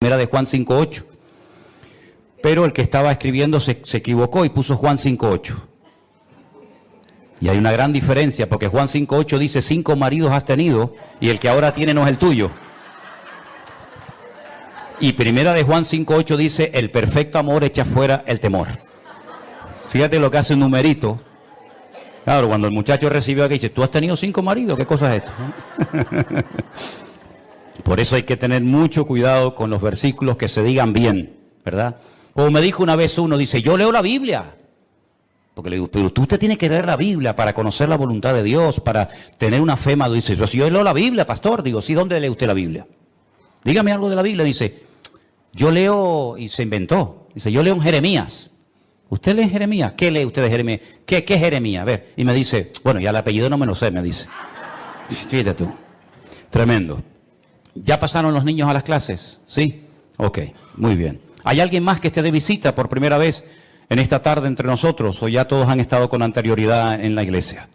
Primera de Juan 5:8. Pero el que estaba escribiendo se equivocó y puso Juan 5:8. Y hay una gran diferencia, porque Juan 5:8 dice 5 maridos has tenido y el que ahora tiene no es el tuyo. Y Primera de Juan 5:8 dice el perfecto amor echa fuera el temor. Fíjate lo que hace un numerito. Claro, cuando el muchacho recibió aquí dice, ¿tú has tenido 5 maridos? ¿Qué cosa es esto? Por eso hay que tener mucho cuidado con los versículos que se digan bien, ¿verdad? Como me dijo una vez uno, dice, yo leo la Biblia. Porque le digo, pero usted tiene que leer la Biblia para conocer la voluntad de Dios, para tener una fe madura. Dice, pero si yo leo la Biblia, pastor. Digo, sí, ¿dónde lee usted la Biblia? Dígame algo de la Biblia. Dice, yo leo, y se inventó. Dice, yo leo en Jeremías. ¿Usted lee en Jeremías? ¿Qué lee usted de Jeremías? ¿Qué es Jeremías? A ver, y me dice, bueno, ya el apellido no me lo sé, me dice. Fíjate tú. Tremendo. ¿Ya pasaron los niños a las clases? ¿Sí? Ok, muy bien. ¿Hay alguien más que esté de visita por primera vez en esta tarde entre nosotros? ¿O ya todos han estado con anterioridad en la iglesia?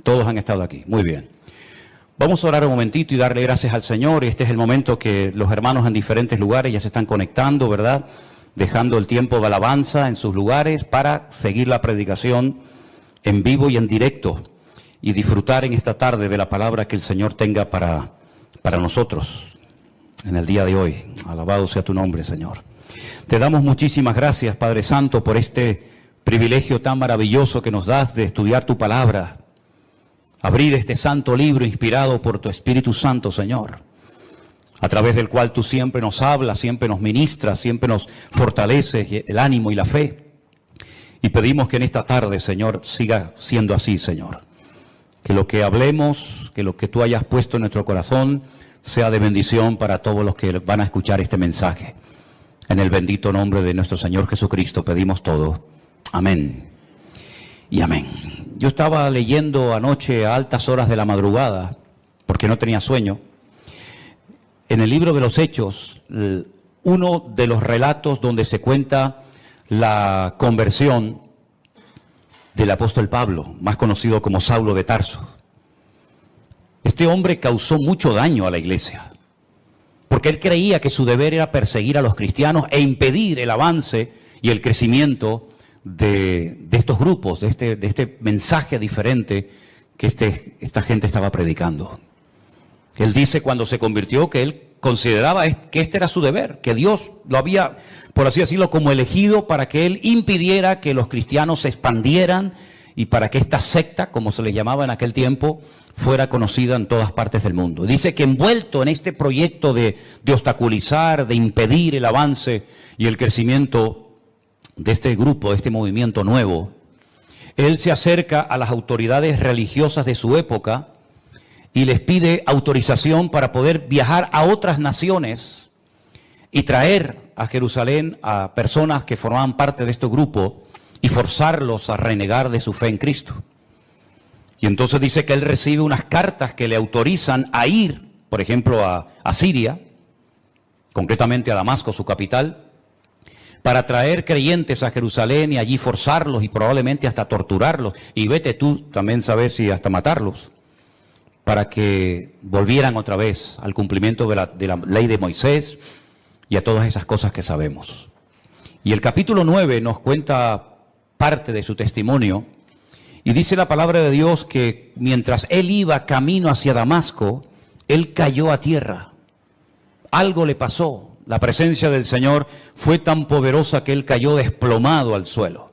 Todos han estado aquí. Muy bien. Vamos a orar un momentito y darle gracias al Señor. Este es el momento que los hermanos en diferentes lugares ya se están conectando, ¿verdad? Dejando el tiempo de alabanza en sus lugares para seguir la predicación en vivo y en directo y disfrutar en esta tarde de la palabra que el Señor tenga para nosotros en el día de hoy. Alabado sea tu nombre, Señor. Te damos muchísimas gracias, Padre Santo, por este privilegio tan maravilloso que nos das de estudiar tu palabra, abrir este santo libro inspirado por tu Espíritu Santo, Señor, a través del cual tú siempre nos hablas, siempre nos ministras, siempre nos fortaleces el ánimo y la fe. Y pedimos que en esta tarde, Señor, siga siendo así, Señor. Que lo que hablemos, que lo que tú hayas puesto en nuestro corazón sea de bendición para todos los que van a escuchar este mensaje. En el bendito nombre de nuestro Señor Jesucristo pedimos todo. Amén y amén. Yo estaba leyendo anoche a altas horas de la madrugada, porque no tenía sueño, en el libro de los Hechos, uno de los relatos donde se cuenta la conversión del apóstol Pablo, más conocido como Saulo de Tarso. Este hombre causó mucho daño a la iglesia, porque él creía que su deber era perseguir a los cristianos e impedir el avance y el crecimiento de estos grupos, de este mensaje diferente que esta gente estaba predicando. Él dice cuando se convirtió que él consideraba que este era su deber, que Dios lo había, por así decirlo, como elegido para que él impidiera que los cristianos se expandieran y para que esta secta, como se le llamaba en aquel tiempo, fuera conocida en todas partes del mundo. Dice que envuelto en este proyecto de obstaculizar, de impedir el avance y el crecimiento de este grupo, de este movimiento nuevo, él se acerca a las autoridades religiosas de su época y les pide autorización para poder viajar a otras naciones y traer a Jerusalén a personas que formaban parte de este grupo y forzarlos a renegar de su fe en Cristo. Y entonces dice que él recibe unas cartas que le autorizan a ir, por ejemplo, a Siria, concretamente a Damasco, su capital, para traer creyentes a Jerusalén y allí forzarlos y probablemente hasta torturarlos. Y vete tú también saber si hasta matarlos, para que volvieran otra vez al cumplimiento de la ley de Moisés y a todas esas cosas que sabemos. Y el capítulo 9 nos cuenta parte de su testimonio y dice la palabra de Dios que mientras él iba camino hacia Damasco, él cayó a tierra. Algo le pasó. La presencia del Señor fue tan poderosa que él cayó desplomado al suelo.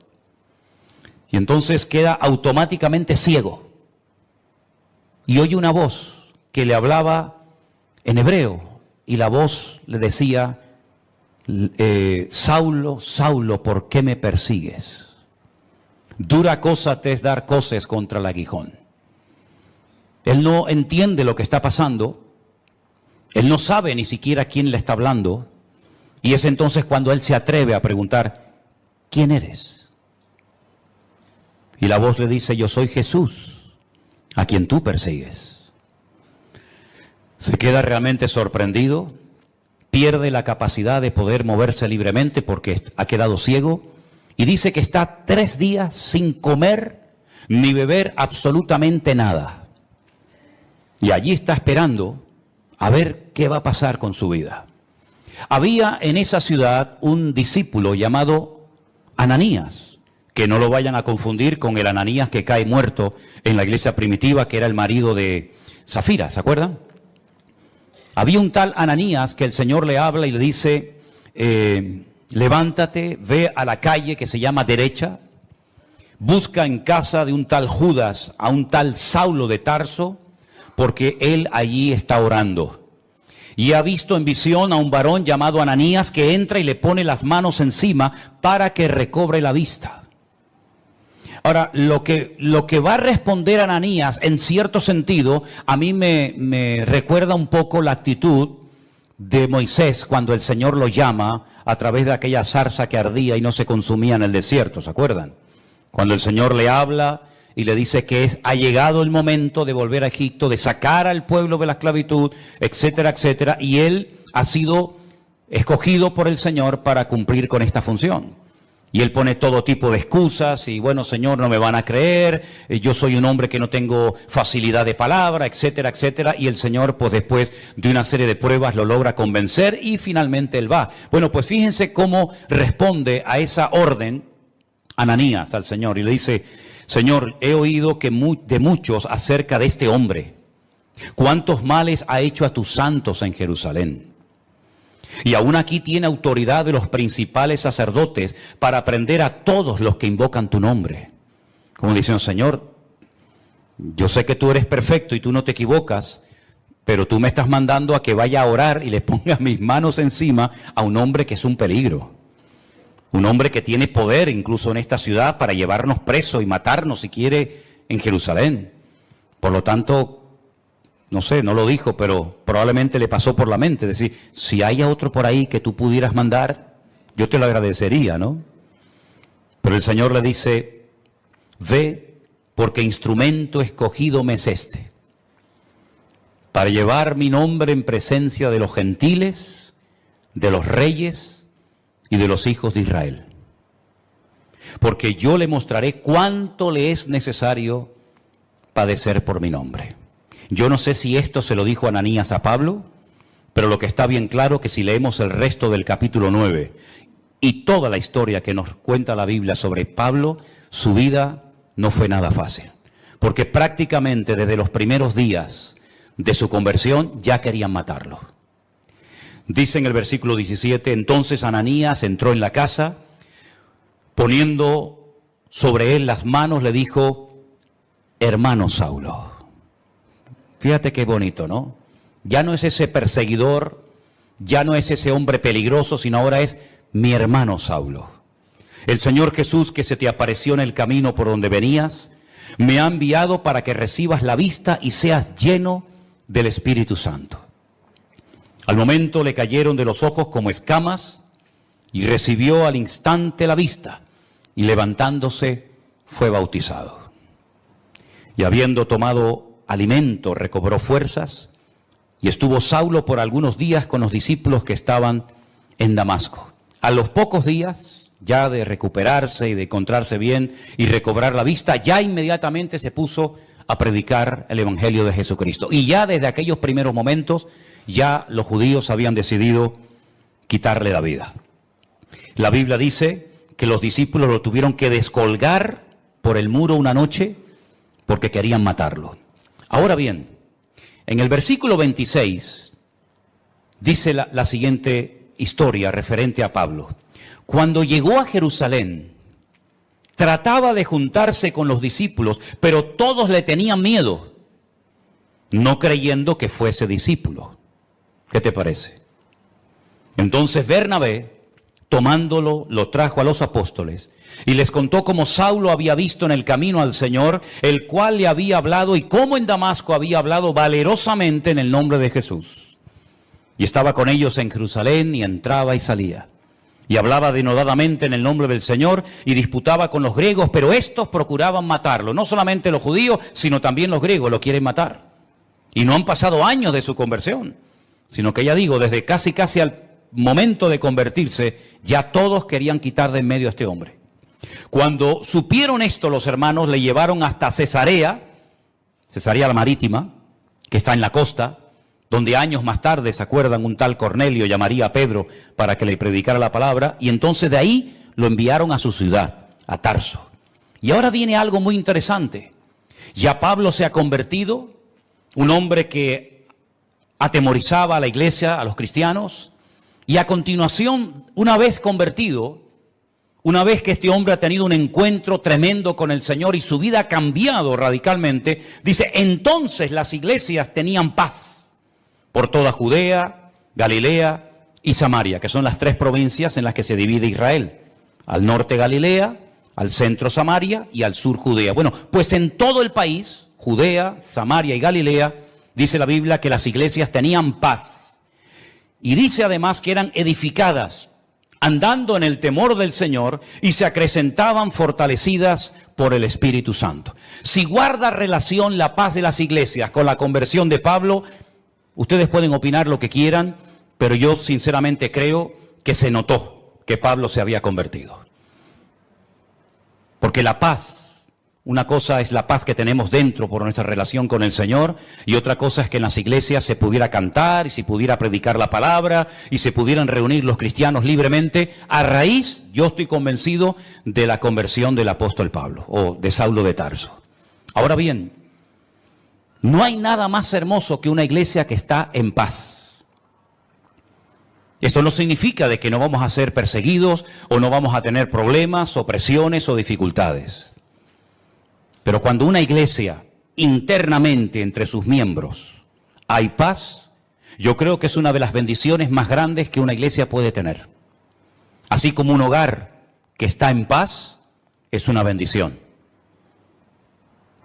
Y entonces queda automáticamente ciego. Y oye una voz que le hablaba en hebreo. Y la voz le decía, Saulo, Saulo, ¿por qué me persigues? Dura cosa te es dar coces contra el aguijón. Él no entiende lo que está pasando. Él no sabe ni siquiera quién le está hablando. Y es entonces cuando él se atreve a preguntar, ¿quién eres? Y la voz le dice, yo soy Jesús, a quien tú persigues. Se queda realmente sorprendido, pierde la capacidad de poder moverse libremente porque ha quedado ciego y dice que está 3 días sin comer ni beber absolutamente nada. Y allí está esperando a ver qué va a pasar con su vida. Había en esa ciudad un discípulo llamado Ananías, que no lo vayan a confundir con el Ananías que cae muerto en la iglesia primitiva, que era el marido de Zafira, ¿se acuerdan? Había un tal Ananías que el Señor le habla y le dice, levántate, ve a la calle que se llama Derecha, busca en casa de un tal Judas a un tal Saulo de Tarso, porque él allí está orando. Y ha visto en visión a un varón llamado Ananías que entra y le pone las manos encima para que recobre la vista. Ahora, lo que va a responder Ananías, en cierto sentido, a mí me recuerda un poco la actitud de Moisés cuando el Señor lo llama a través de aquella zarza que ardía y no se consumía en el desierto, ¿se acuerdan? Cuando el Señor le habla y le dice que ha llegado el momento de volver a Egipto, de sacar al pueblo de la esclavitud, etcétera, etcétera, y él ha sido escogido por el Señor para cumplir con esta función. Y él pone todo tipo de excusas y bueno, Señor, no me van a creer, yo soy un hombre que no tengo facilidad de palabra, etcétera, etcétera. Y el Señor, pues después de una serie de pruebas, lo logra convencer y finalmente él va. Bueno, pues fíjense cómo responde a esa orden Ananías al Señor y le dice, Señor, he oído de muchos acerca de este hombre, cuántos males ha hecho a tus santos en Jerusalén. Y aún aquí tiene autoridad de los principales sacerdotes para prender a todos los que invocan tu nombre. Como diciendo, Señor, yo sé que tú eres perfecto y tú no te equivocas, pero tú me estás mandando a que vaya a orar y le ponga mis manos encima a un hombre que es un peligro. Un hombre que tiene poder incluso en esta ciudad para llevarnos presos y matarnos si quiere en Jerusalén. Por lo tanto, no sé, no lo dijo, pero probablemente le pasó por la mente. Decir, si hay otro por ahí que tú pudieras mandar, yo te lo agradecería, ¿no? Pero el Señor le dice, ve, porque instrumento escogido me es este, para llevar mi nombre en presencia de los gentiles, de los reyes y de los hijos de Israel. Porque yo le mostraré cuánto le es necesario padecer por mi nombre. Yo no sé si esto se lo dijo Ananías a Pablo, pero lo que está bien claro que si leemos el resto del capítulo 9 y toda la historia que nos cuenta la Biblia sobre Pablo, su vida no fue nada fácil. Porque prácticamente desde los primeros días de su conversión ya querían matarlo. Dice en el versículo 17, entonces Ananías entró en la casa, poniendo sobre él las manos, le dijo, hermano Saulo. Fíjate qué bonito, ¿no? Ya no es ese perseguidor, ya no es ese hombre peligroso, sino ahora es mi hermano Saulo. El Señor Jesús que se te apareció en el camino por donde venías, me ha enviado para que recibas la vista y seas lleno del Espíritu Santo. Al momento le cayeron de los ojos como escamas y recibió al instante la vista y levantándose fue bautizado. Y habiendo tomado alimento recobró fuerzas y estuvo Saulo por algunos días con los discípulos que estaban en Damasco. A los pocos días ya de recuperarse y de encontrarse bien y recobrar la vista, ya inmediatamente se puso a predicar el Evangelio de Jesucristo. Y ya desde aquellos primeros momentos ya los judíos habían decidido quitarle la vida. La Biblia dice que los discípulos lo tuvieron que descolgar por el muro una noche porque querían matarlo. Ahora bien, en el versículo 26 dice la siguiente historia referente a Pablo. Cuando llegó a Jerusalén, trataba de juntarse con los discípulos, pero todos le tenían miedo, no creyendo que fuese discípulo. ¿Qué te parece? Entonces Bernabé, tomándolo, lo trajo a los apóstoles y les contó cómo Saulo había visto en el camino al Señor, el cual le había hablado, y cómo en Damasco había hablado valerosamente en el nombre de Jesús. Y estaba con ellos en Jerusalén y entraba y salía. Y hablaba denodadamente en el nombre del Señor y disputaba con los griegos, pero estos procuraban matarlo. No solamente los judíos, sino también los griegos lo quieren matar. Y no han pasado años de su conversión, sino que ya digo, desde casi al momento de convertirse, ya todos querían quitar de en medio a este hombre. Cuando supieron esto, los hermanos le llevaron hasta Cesarea la Marítima, que está en la costa, donde años más tarde, ¿se acuerdan? Un tal Cornelio llamaría a Pedro para que le predicara la palabra, y entonces de ahí lo enviaron a su ciudad, a Tarso. Y ahora viene algo muy interesante. Ya Pablo se ha convertido, un hombre que atemorizaba a la iglesia, a los cristianos, y a continuación, una vez convertido, una vez que este hombre ha tenido un encuentro tremendo con el Señor y su vida ha cambiado radicalmente, dice, entonces las iglesias tenían paz por toda Judea, Galilea y Samaria, que son las 3 provincias en las que se divide Israel. Al norte Galilea, al centro Samaria y al sur Judea. Bueno, pues en todo el país, Judea, Samaria y Galilea, dice la Biblia que las iglesias tenían paz. Y dice además que eran edificadas, andando en el temor del Señor, y se acrecentaban fortalecidas por el Espíritu Santo. Si guarda relación la paz de las iglesias con la conversión de Pablo, ustedes pueden opinar lo que quieran, pero yo sinceramente creo que se notó que Pablo se había convertido. Porque la paz, una cosa es la paz que tenemos dentro por nuestra relación con el Señor, y otra cosa es que en las iglesias se pudiera cantar y se pudiera predicar la palabra y se pudieran reunir los cristianos libremente a raíz, yo estoy convencido, de la conversión del apóstol Pablo o de Saulo de Tarso. Ahora bien, no hay nada más hermoso que una iglesia que está en paz. Esto no significa de que no vamos a ser perseguidos o no vamos a tener problemas o presiones o dificultades. Pero cuando una iglesia internamente entre sus miembros hay paz, yo creo que es una de las bendiciones más grandes que una iglesia puede tener. Así como un hogar que está en paz es una bendición.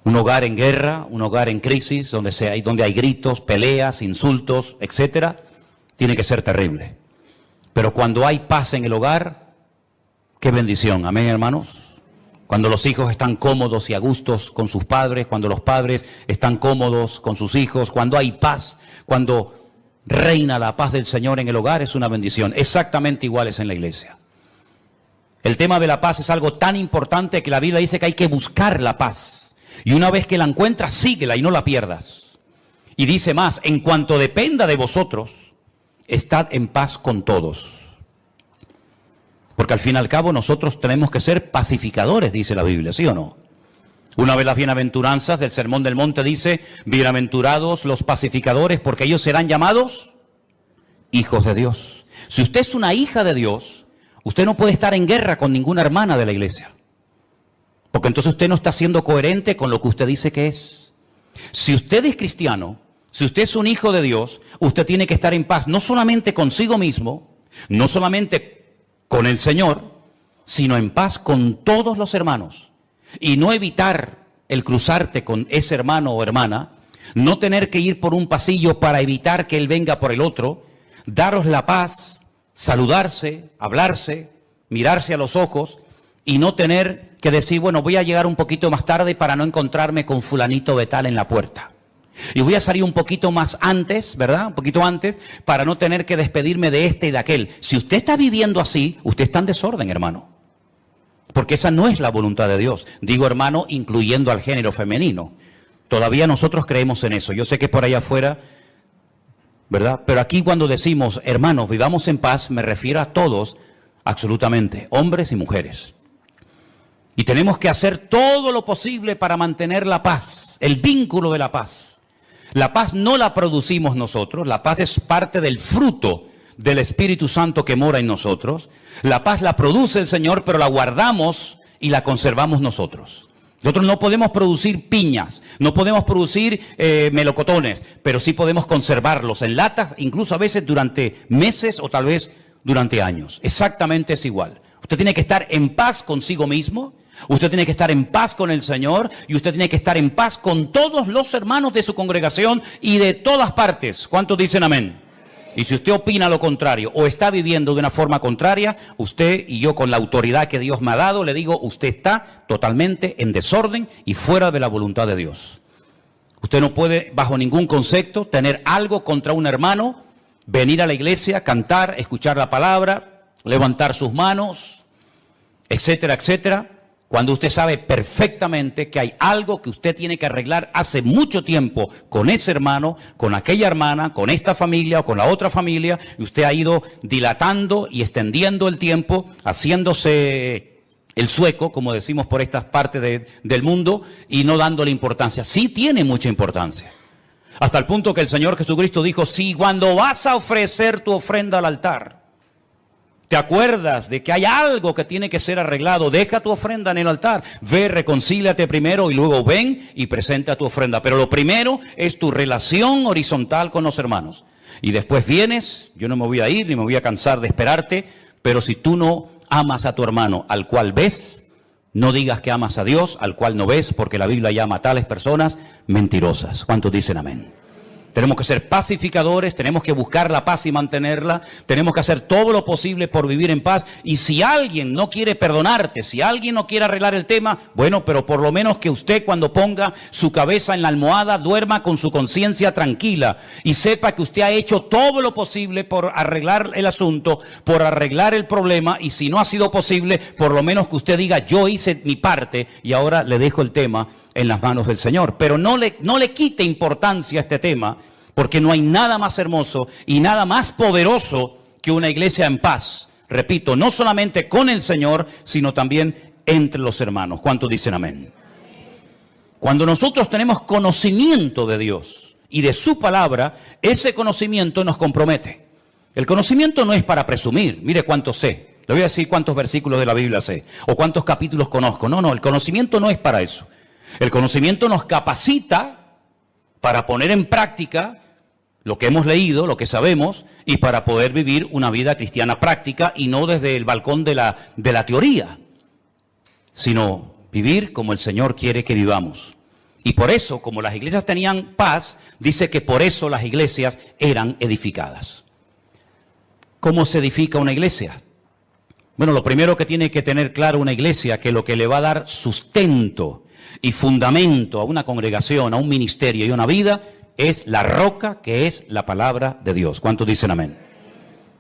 Un hogar en guerra, un hogar en crisis, donde hay gritos, peleas, insultos, etcétera, tiene que ser terrible. Pero cuando hay paz en el hogar, qué bendición, amén, hermanos. Cuando los hijos están cómodos y a gustos con sus padres, cuando los padres están cómodos con sus hijos, cuando hay paz, cuando reina la paz del Señor en el hogar, es una bendición. Exactamente iguales en la iglesia. El tema de la paz es algo tan importante que la Biblia dice que hay que buscar la paz. Y una vez que la encuentras, síguela y no la pierdas. Y dice más, en cuanto dependa de vosotros, estad en paz con todos. Porque al fin y al cabo nosotros tenemos que ser pacificadores, dice la Biblia, ¿sí o no? Una de las bienaventuranzas del Sermón del Monte dice, bienaventurados los pacificadores, porque ellos serán llamados hijos de Dios. Si usted es una hija de Dios, usted no puede estar en guerra con ninguna hermana de la iglesia. Porque entonces usted no está siendo coherente con lo que usted dice que es. Si usted es cristiano, si usted es un hijo de Dios, usted tiene que estar en paz, no solamente consigo mismo, no solamente con el Señor, sino en paz con todos los hermanos. Y no evitar el cruzarte con ese hermano o hermana, no tener que ir por un pasillo para evitar que él venga por el otro, daros la paz, saludarse, hablarse, mirarse a los ojos y no tener que decir, bueno, voy a llegar un poquito más tarde para no encontrarme con fulanito de tal en la puerta. Y voy a salir un poquito más antes, ¿verdad? Un poquito antes, para no tener que despedirme de este y de aquel. Si usted está viviendo así, usted está en desorden, hermano. Porque esa no es la voluntad de Dios. Digo, hermano, incluyendo al género femenino. Todavía nosotros creemos en eso. Yo sé que por allá afuera, ¿verdad? Pero aquí cuando decimos, hermanos, vivamos en paz, me refiero a todos, absolutamente, hombres y mujeres. Y tenemos que hacer todo lo posible para mantener la paz, el vínculo de la paz. La paz no la producimos nosotros, la paz es parte del fruto del Espíritu Santo que mora en nosotros. La paz la produce el Señor, pero la guardamos y la conservamos nosotros. Nosotros no podemos producir piñas, no podemos producir melocotones, pero sí podemos conservarlos en latas, incluso a veces durante meses o tal vez durante años. Exactamente es igual. Usted tiene que estar en paz consigo mismo. Usted tiene que estar en paz con el Señor y usted tiene que estar en paz con todos los hermanos de su congregación y de todas partes. ¿Cuántos dicen amén? Y si usted opina lo contrario o está viviendo de una forma contraria, usted y yo con la autoridad que Dios me ha dado, le digo, usted está totalmente en desorden y fuera de la voluntad de Dios. Usted no puede, bajo ningún concepto, tener algo contra un hermano, venir a la iglesia, cantar, escuchar la palabra, levantar sus manos, etcétera, etcétera. Cuando usted sabe perfectamente que hay algo que usted tiene que arreglar hace mucho tiempo con ese hermano, con aquella hermana, con esta familia o con la otra familia, y usted ha ido dilatando y extendiendo el tiempo, haciéndose el sueco, como decimos por estas partes del mundo, y no dándole importancia. Sí tiene mucha importancia. Hasta el punto que el Señor Jesucristo dijo, si cuando vas a ofrecer tu ofrenda al altar, te acuerdas de que hay algo que tiene que ser arreglado, deja tu ofrenda en el altar, ve, reconcíliate primero y luego ven y presenta tu ofrenda. Pero lo primero es tu relación horizontal con los hermanos. Y después vienes, yo no me voy a ir ni me voy a cansar de esperarte, pero si tú no amas a tu hermano al cual ves, no digas que amas a Dios al cual no ves, porque la Biblia llama a tales personas mentirosas. ¿Cuántos dicen amén? Tenemos que ser pacificadores, tenemos que buscar la paz y mantenerla, tenemos que hacer todo lo posible por vivir en paz. Y si alguien no quiere perdonarte, si alguien no quiere arreglar el tema, bueno, pero por lo menos que usted cuando ponga su cabeza en la almohada duerma con su conciencia tranquila y sepa que usted ha hecho todo lo posible por arreglar el asunto, por arreglar el problema, y si no ha sido posible, por lo menos que usted diga, yo hice mi parte y ahora le dejo el tema en las manos del Señor. Pero no le quite importancia a este tema, porque no hay nada más hermoso y nada más poderoso que una iglesia en paz. Repito, no solamente con el Señor, sino también entre los hermanos. ¿Cuántos dicen amén? Cuando nosotros tenemos conocimiento de Dios y de su palabra, ese conocimiento nos compromete. El conocimiento no es para presumir, mire cuánto sé. Le voy a decir cuántos versículos de la Biblia sé o cuántos capítulos conozco. No, el conocimiento no es para eso. El conocimiento nos capacita para poner en práctica lo que hemos leído, lo que sabemos, y para poder vivir una vida cristiana práctica y no desde el balcón de la teoría, sino vivir como el Señor quiere que vivamos. Y por eso, como las iglesias tenían paz, dice que por eso las iglesias eran edificadas. ¿Cómo se edifica una iglesia? Bueno, lo primero que tiene que tener claro una iglesia, que lo que le va a dar sustento y fundamento a una congregación, a un ministerio y a una vida, es la roca que es la palabra de Dios. ¿Cuántos dicen amén?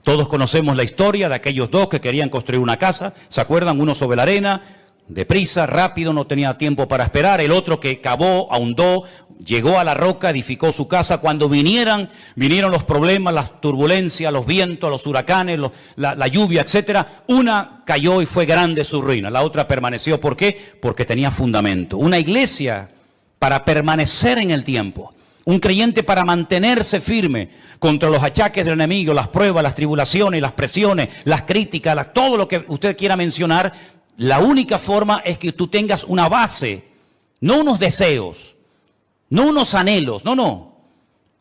Todos conocemos la historia de aquellos dos que querían construir una casa. ¿Se acuerdan? Uno sobre la arena, deprisa, rápido, no tenía tiempo para esperar. El otro que cavó, ahondó, llegó a la roca, edificó su casa. Cuando vinieron los problemas, las turbulencias, los vientos, los huracanes, la lluvia, etcétera, una cayó y fue grande su ruina. La otra permaneció. ¿Por qué? Porque tenía fundamento. Una iglesia para permanecer en el tiempo. Un creyente para mantenerse firme contra los achaques del enemigo, las pruebas, las tribulaciones, las presiones, las críticas, todo lo que usted quiera mencionar. La única forma es que tú tengas una base, no unos deseos, no unos anhelos, no.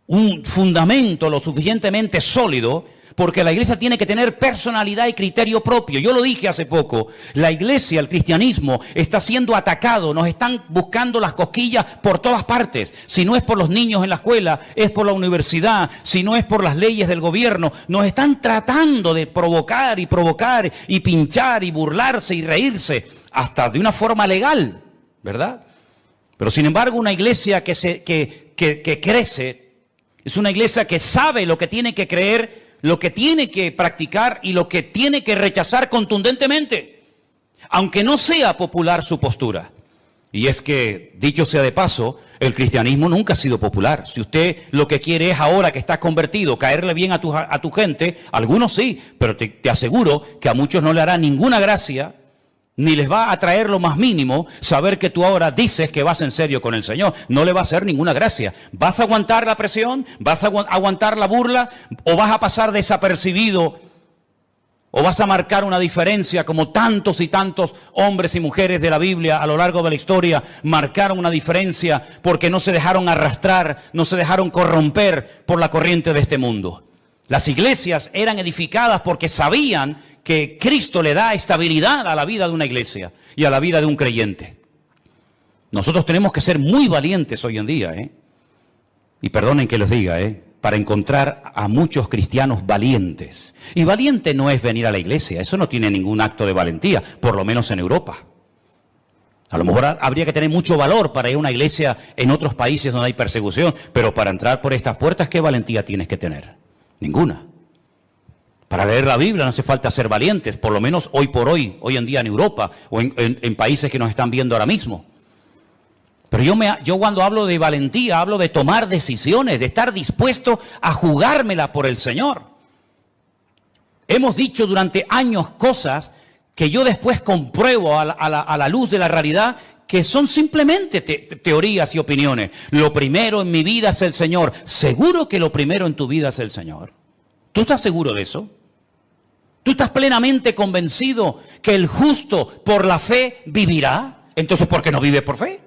Un fundamento lo suficientemente sólido, porque la iglesia tiene que tener personalidad y criterio propio. Yo lo dije hace poco, la iglesia, el cristianismo, está siendo atacado, nos están buscando las cosquillas por todas partes. Si no es por los niños en la escuela, es por la universidad, si no es por las leyes del gobierno, nos están tratando de provocar y pinchar y burlarse y reírse, hasta de una forma legal, ¿verdad? Pero sin embargo, una iglesia que crece, es una iglesia que sabe lo que tiene que creer, lo que tiene que practicar y lo que tiene que rechazar contundentemente, aunque no sea popular su postura. Y es que, dicho sea de paso, el cristianismo nunca ha sido popular. Si usted lo que quiere es ahora que estás convertido, caerle bien a tu gente, algunos sí, pero te aseguro que a muchos no le hará ninguna gracia, ni les va a traer lo más mínimo saber que tú ahora dices que vas en serio con el Señor. No le va a hacer ninguna gracia. ¿Vas a aguantar la presión? ¿Vas a aguantar la burla? ¿O vas a pasar desapercibido? ¿O vas a marcar una diferencia como tantos y tantos hombres y mujeres de la Biblia a lo largo de la historia marcaron una diferencia porque no se dejaron arrastrar, no se dejaron corromper por la corriente de este mundo? Las iglesias eran edificadas porque sabían que Cristo le da estabilidad a la vida de una iglesia y a la vida de un creyente. Nosotros tenemos que ser muy valientes hoy en día, y perdonen que les diga, para encontrar a muchos cristianos valientes. Y valiente no es venir a la iglesia, eso no tiene ningún acto de valentía, por lo menos en Europa. A lo mejor habría que tener mucho valor para ir a una iglesia en otros países donde hay persecución, pero para entrar por estas puertas, ¿qué valentía tienes que tener? Ninguna. Para leer la Biblia no hace falta ser valientes, por lo menos hoy por hoy, hoy en día en Europa o en países que nos están viendo ahora mismo. Pero yo cuando hablo de valentía, hablo de tomar decisiones, de estar dispuesto a jugármela por el Señor. Hemos dicho durante años cosas que yo después compruebo a la luz de la realidad, que son simplemente teorías y opiniones. Lo primero en mi vida es el Señor. ¿Seguro que lo primero en tu vida es el Señor? ¿Tú estás seguro de eso? ¿Tú estás plenamente convencido que el justo por la fe vivirá? Entonces, ¿por qué no vive por fe?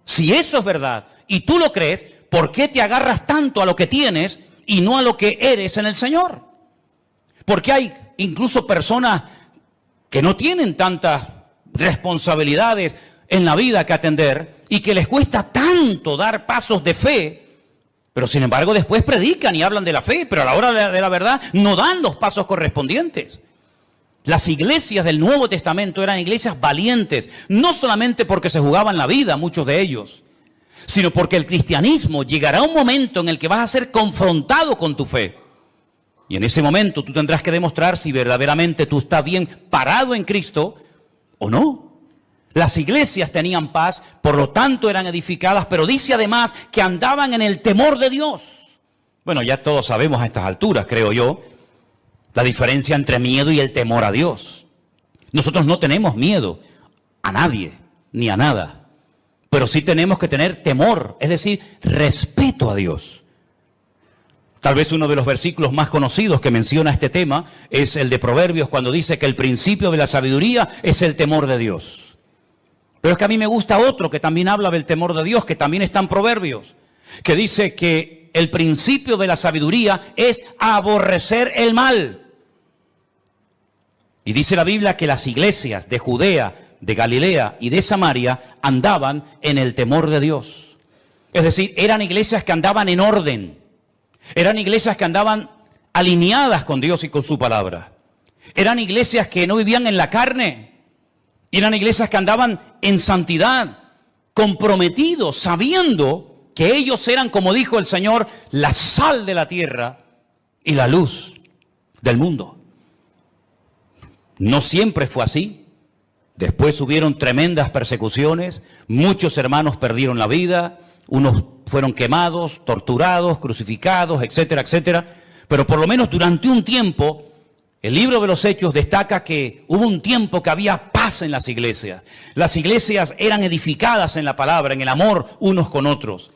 Si eso es verdad y tú lo crees, ¿por qué te agarras tanto a lo que tienes y no a lo que eres en el Señor? Porque hay incluso personas que no tienen tantas responsabilidades en la vida que atender y que les cuesta tanto dar pasos de fe, pero sin embargo después predican y hablan de la fe, pero a la hora de la verdad no dan los pasos correspondientes. Las iglesias del Nuevo Testamento eran iglesias valientes, no solamente porque se jugaban la vida, muchos de ellos, sino porque el cristianismo llegará un momento en el que vas a ser confrontado con tu fe. Y en ese momento tú tendrás que demostrar si verdaderamente tú estás bien parado en Cristo o no. Las iglesias tenían paz, por lo tanto eran edificadas, pero dice además que andaban en el temor de Dios. Bueno, ya todos sabemos a estas alturas, creo yo, la diferencia entre miedo y el temor a Dios. Nosotros no tenemos miedo a nadie, ni a nada, pero sí tenemos que tener temor, es decir, respeto a Dios. Tal vez uno de los versículos más conocidos que menciona este tema es el de Proverbios, cuando dice que el principio de la sabiduría es el temor de Dios. Pero es que a mí me gusta otro que también habla del temor de Dios, que también está en Proverbios, que dice que el principio de la sabiduría es aborrecer el mal. Y dice la Biblia que las iglesias de Judea, de Galilea y de Samaria andaban en el temor de Dios. Es decir, eran iglesias que andaban en orden. Eran iglesias que andaban alineadas con Dios y con su palabra. Eran iglesias que no vivían en la carne. Eran iglesias que andaban en santidad, comprometidos, sabiendo que ellos eran, como dijo el Señor, la sal de la tierra y la luz del mundo. No siempre fue así. Después hubieron tremendas persecuciones, muchos hermanos perdieron la vida, unos fueron quemados, torturados, crucificados, etcétera, etcétera. Pero por lo menos durante un tiempo, el libro de los Hechos destaca que hubo un tiempo que había paz en las iglesias. Las iglesias eran edificadas en la palabra, en el amor unos con otros,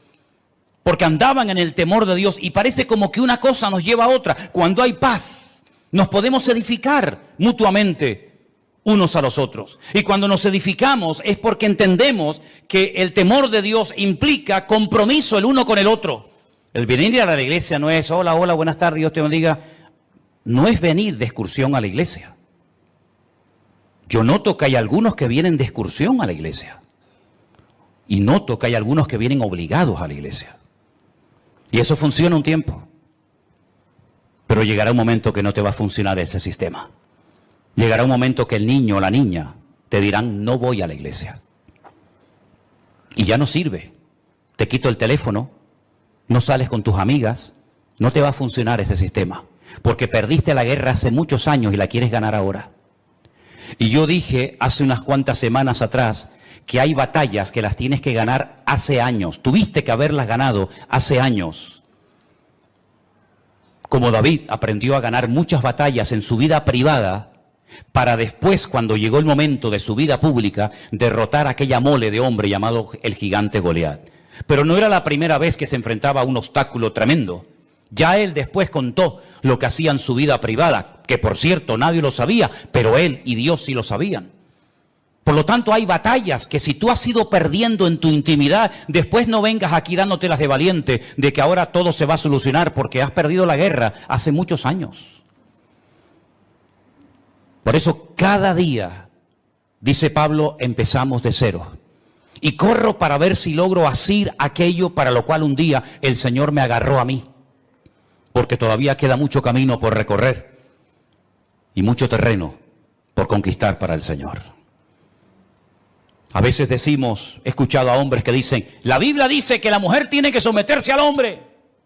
porque andaban en el temor de Dios. Y parece como que una cosa nos lleva a otra. Cuando hay paz, nos podemos edificar mutuamente unos a los otros. Y cuando nos edificamos es porque entendemos que el temor de Dios implica compromiso el uno con el otro. El venir a la iglesia no es, hola, hola, buenas tardes, Dios te bendiga. No es venir de excursión a la iglesia. Yo noto que hay algunos que vienen de excursión a la iglesia. Y noto que hay algunos que vienen obligados a la iglesia. Y eso funciona un tiempo. Pero llegará un momento que no te va a funcionar ese sistema. Llegará un momento que el niño o la niña te dirán, no voy a la iglesia. Y ya no sirve. Te quito el teléfono, no sales con tus amigas, no te va a funcionar ese sistema. Porque perdiste la guerra hace muchos años y la quieres ganar ahora. Y yo dije hace unas cuantas semanas atrás que hay batallas que las tienes que ganar hace años. Tuviste que haberlas ganado hace años. Como David aprendió a ganar muchas batallas en su vida privada, para después, cuando llegó el momento de su vida pública, derrotar a aquella mole de hombre llamado el gigante Goliat. Pero no era la primera vez que se enfrentaba a un obstáculo tremendo. Ya él después contó lo que hacía en su vida privada, que por cierto nadie lo sabía, pero él y Dios sí lo sabían. Por lo tanto, hay batallas que si tú has ido perdiendo en tu intimidad, después no vengas aquí dándotelas de valiente, de que ahora todo se va a solucionar porque has perdido la guerra hace muchos años. Por eso cada día, dice Pablo, empezamos de cero. Y corro para ver si logro asir aquello para lo cual un día el Señor me agarró a mí. Porque todavía queda mucho camino por recorrer y mucho terreno por conquistar para el Señor. A veces decimos, he escuchado a hombres que dicen, la Biblia dice que la mujer tiene que someterse al hombre.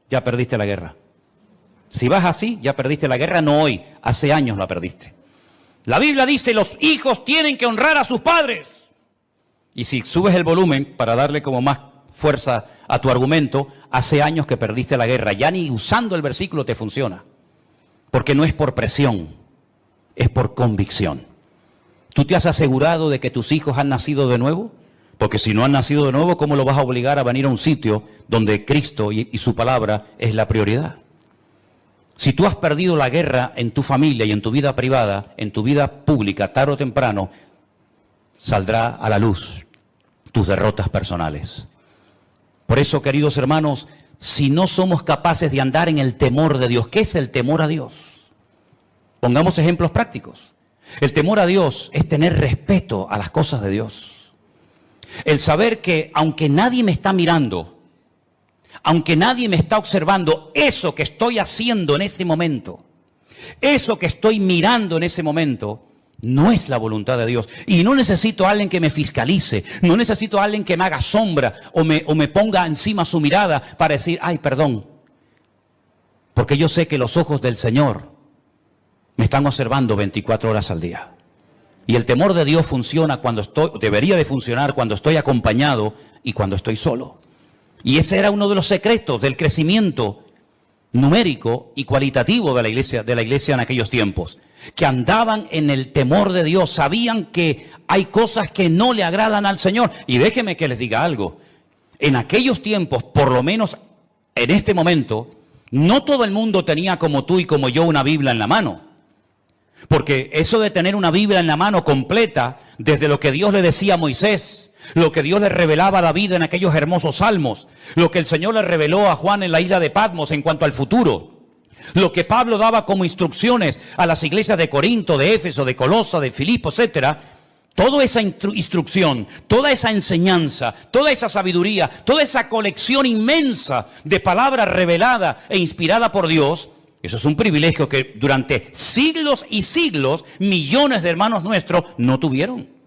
Ya perdiste la guerra. Si vas así, ya perdiste la guerra, no hoy, hace años la perdiste. La Biblia dice, los hijos tienen que honrar a sus padres. Y si subes el volumen para darle como más fuerza a tu argumento, hace años que perdiste la guerra. Ya ni usando el versículo te funciona. Porque no es por presión, es por convicción. ¿Tú te has asegurado de que tus hijos han nacido de nuevo? Porque si no han nacido de nuevo, ¿cómo lo vas a obligar a venir a un sitio donde Cristo y su palabra es la prioridad? Si tú has perdido la guerra en tu familia y en tu vida privada, en tu vida pública, tarde o temprano, saldrá a la luz tus derrotas personales. Por eso, queridos hermanos, si no somos capaces de andar en el temor de Dios, ¿qué es el temor a Dios? Pongamos ejemplos prácticos. El temor a Dios es tener respeto a las cosas de Dios. El saber que aunque nadie me está mirando, aunque nadie me está observando, eso que estoy haciendo en ese momento, eso que estoy mirando en ese momento, no es la voluntad de Dios. Y no necesito a alguien que me fiscalice, no necesito a alguien que me haga sombra o me ponga encima su mirada para decir, ay, perdón. Porque yo sé que los ojos del Señor me están observando 24 horas al día. Y el temor de Dios funciona debería de funcionar cuando estoy acompañado y cuando estoy solo. Y ese era uno de los secretos del crecimiento numérico y cualitativo de la iglesia en aquellos tiempos. Que andaban en el temor de Dios, sabían que hay cosas que no le agradan al Señor. Y déjenme que les diga algo. En aquellos tiempos, por lo menos en este momento, no todo el mundo tenía como tú y como yo una Biblia en la mano. Porque eso de tener una Biblia en la mano completa, desde lo que Dios le decía a Moisés, lo que Dios le revelaba a David en aquellos hermosos salmos, lo que el Señor le reveló a Juan en la isla de Patmos en cuanto al futuro, lo que Pablo daba como instrucciones a las iglesias de Corinto, de Éfeso, de Colosa, de Filipo, etcétera. Toda esa instrucción, toda esa enseñanza, toda esa sabiduría, toda esa colección inmensa de palabras revelada e inspirada por Dios, eso es un privilegio que durante siglos y siglos millones de hermanos nuestros no tuvieron.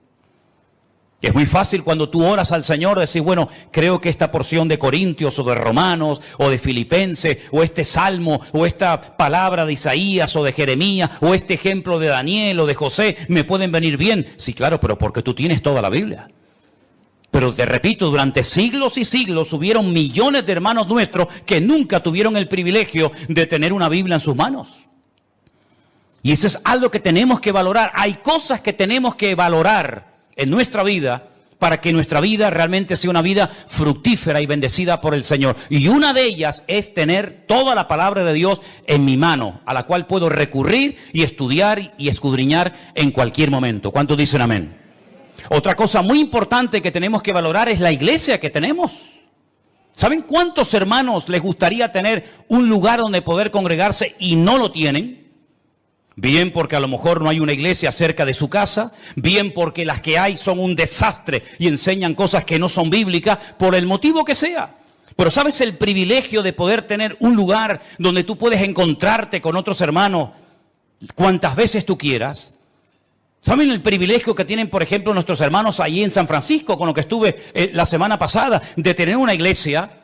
Es muy fácil cuando tú oras al Señor decir, bueno, creo que esta porción de Corintios o de Romanos o de Filipenses o este salmo o esta palabra de Isaías o de Jeremías o este ejemplo de Daniel o de José me pueden venir bien. Sí, claro, pero porque tú tienes toda la Biblia. Pero te repito, durante siglos y siglos hubieron millones de hermanos nuestros que nunca tuvieron el privilegio de tener una Biblia en sus manos. Y eso es algo que tenemos que valorar. Hay cosas que tenemos que valorar en nuestra vida para que nuestra vida realmente sea una vida fructífera y bendecida por el Señor. Y una de ellas es tener toda la palabra de Dios en mi mano, a la cual puedo recurrir y estudiar y escudriñar en cualquier momento. ¿Cuántos dicen amén? Otra cosa muy importante que tenemos que valorar es la iglesia que tenemos. ¿Saben cuántos hermanos les gustaría tener un lugar donde poder congregarse y no lo tienen? Bien porque a lo mejor no hay una iglesia cerca de su casa, bien porque las que hay son un desastre y enseñan cosas que no son bíblicas, por el motivo que sea. Pero ¿sabes el privilegio de poder tener un lugar donde tú puedes encontrarte con otros hermanos cuantas veces tú quieras? ¿Saben el privilegio que tienen, por ejemplo, nuestros hermanos allí en San Francisco, con lo que estuve la semana pasada, de tener una iglesia?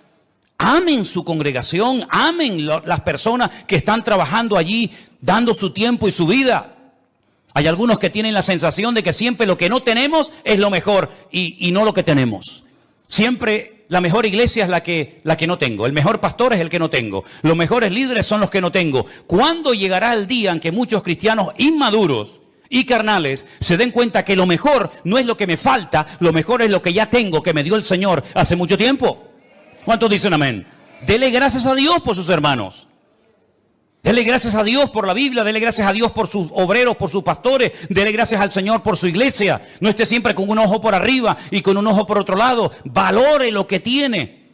Amen su congregación, amen las personas que están trabajando allí, dando su tiempo y su vida. Hay algunos que tienen la sensación de que siempre lo que no tenemos es lo mejor y no lo que tenemos. Siempre la mejor iglesia es la que no tengo, el mejor pastor es el que no tengo, los mejores líderes son los que no tengo. ¿Cuándo llegará el día en que muchos cristianos inmaduros y carnales se den cuenta que lo mejor no es lo que me falta, lo mejor es lo que ya tengo, que me dio el Señor hace mucho tiempo? ¿Cuántos dicen amén? Dele gracias a Dios por sus hermanos. Dele gracias a Dios por la Biblia, dele gracias a Dios por sus obreros, por sus pastores, dele gracias al Señor por su iglesia. No esté siempre con un ojo por arriba y con un ojo por otro lado. Valore lo que tiene.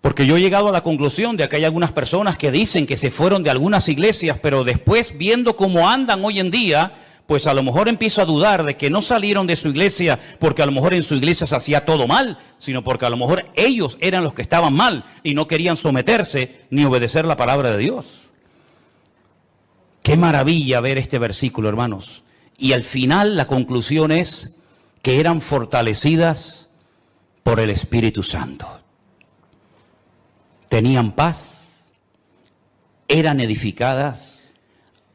Porque yo he llegado a la conclusión de que hay algunas personas que dicen que se fueron de algunas iglesias, pero después viendo cómo andan hoy en día, pues a lo mejor empiezo a dudar de que no salieron de su iglesia porque a lo mejor en su iglesia se hacía todo mal, sino porque a lo mejor ellos eran los que estaban mal y no querían someterse ni obedecer la palabra de Dios. Qué maravilla ver este versículo, hermanos. Y al final la conclusión es que eran fortalecidas por el Espíritu Santo. Tenían paz, eran edificadas,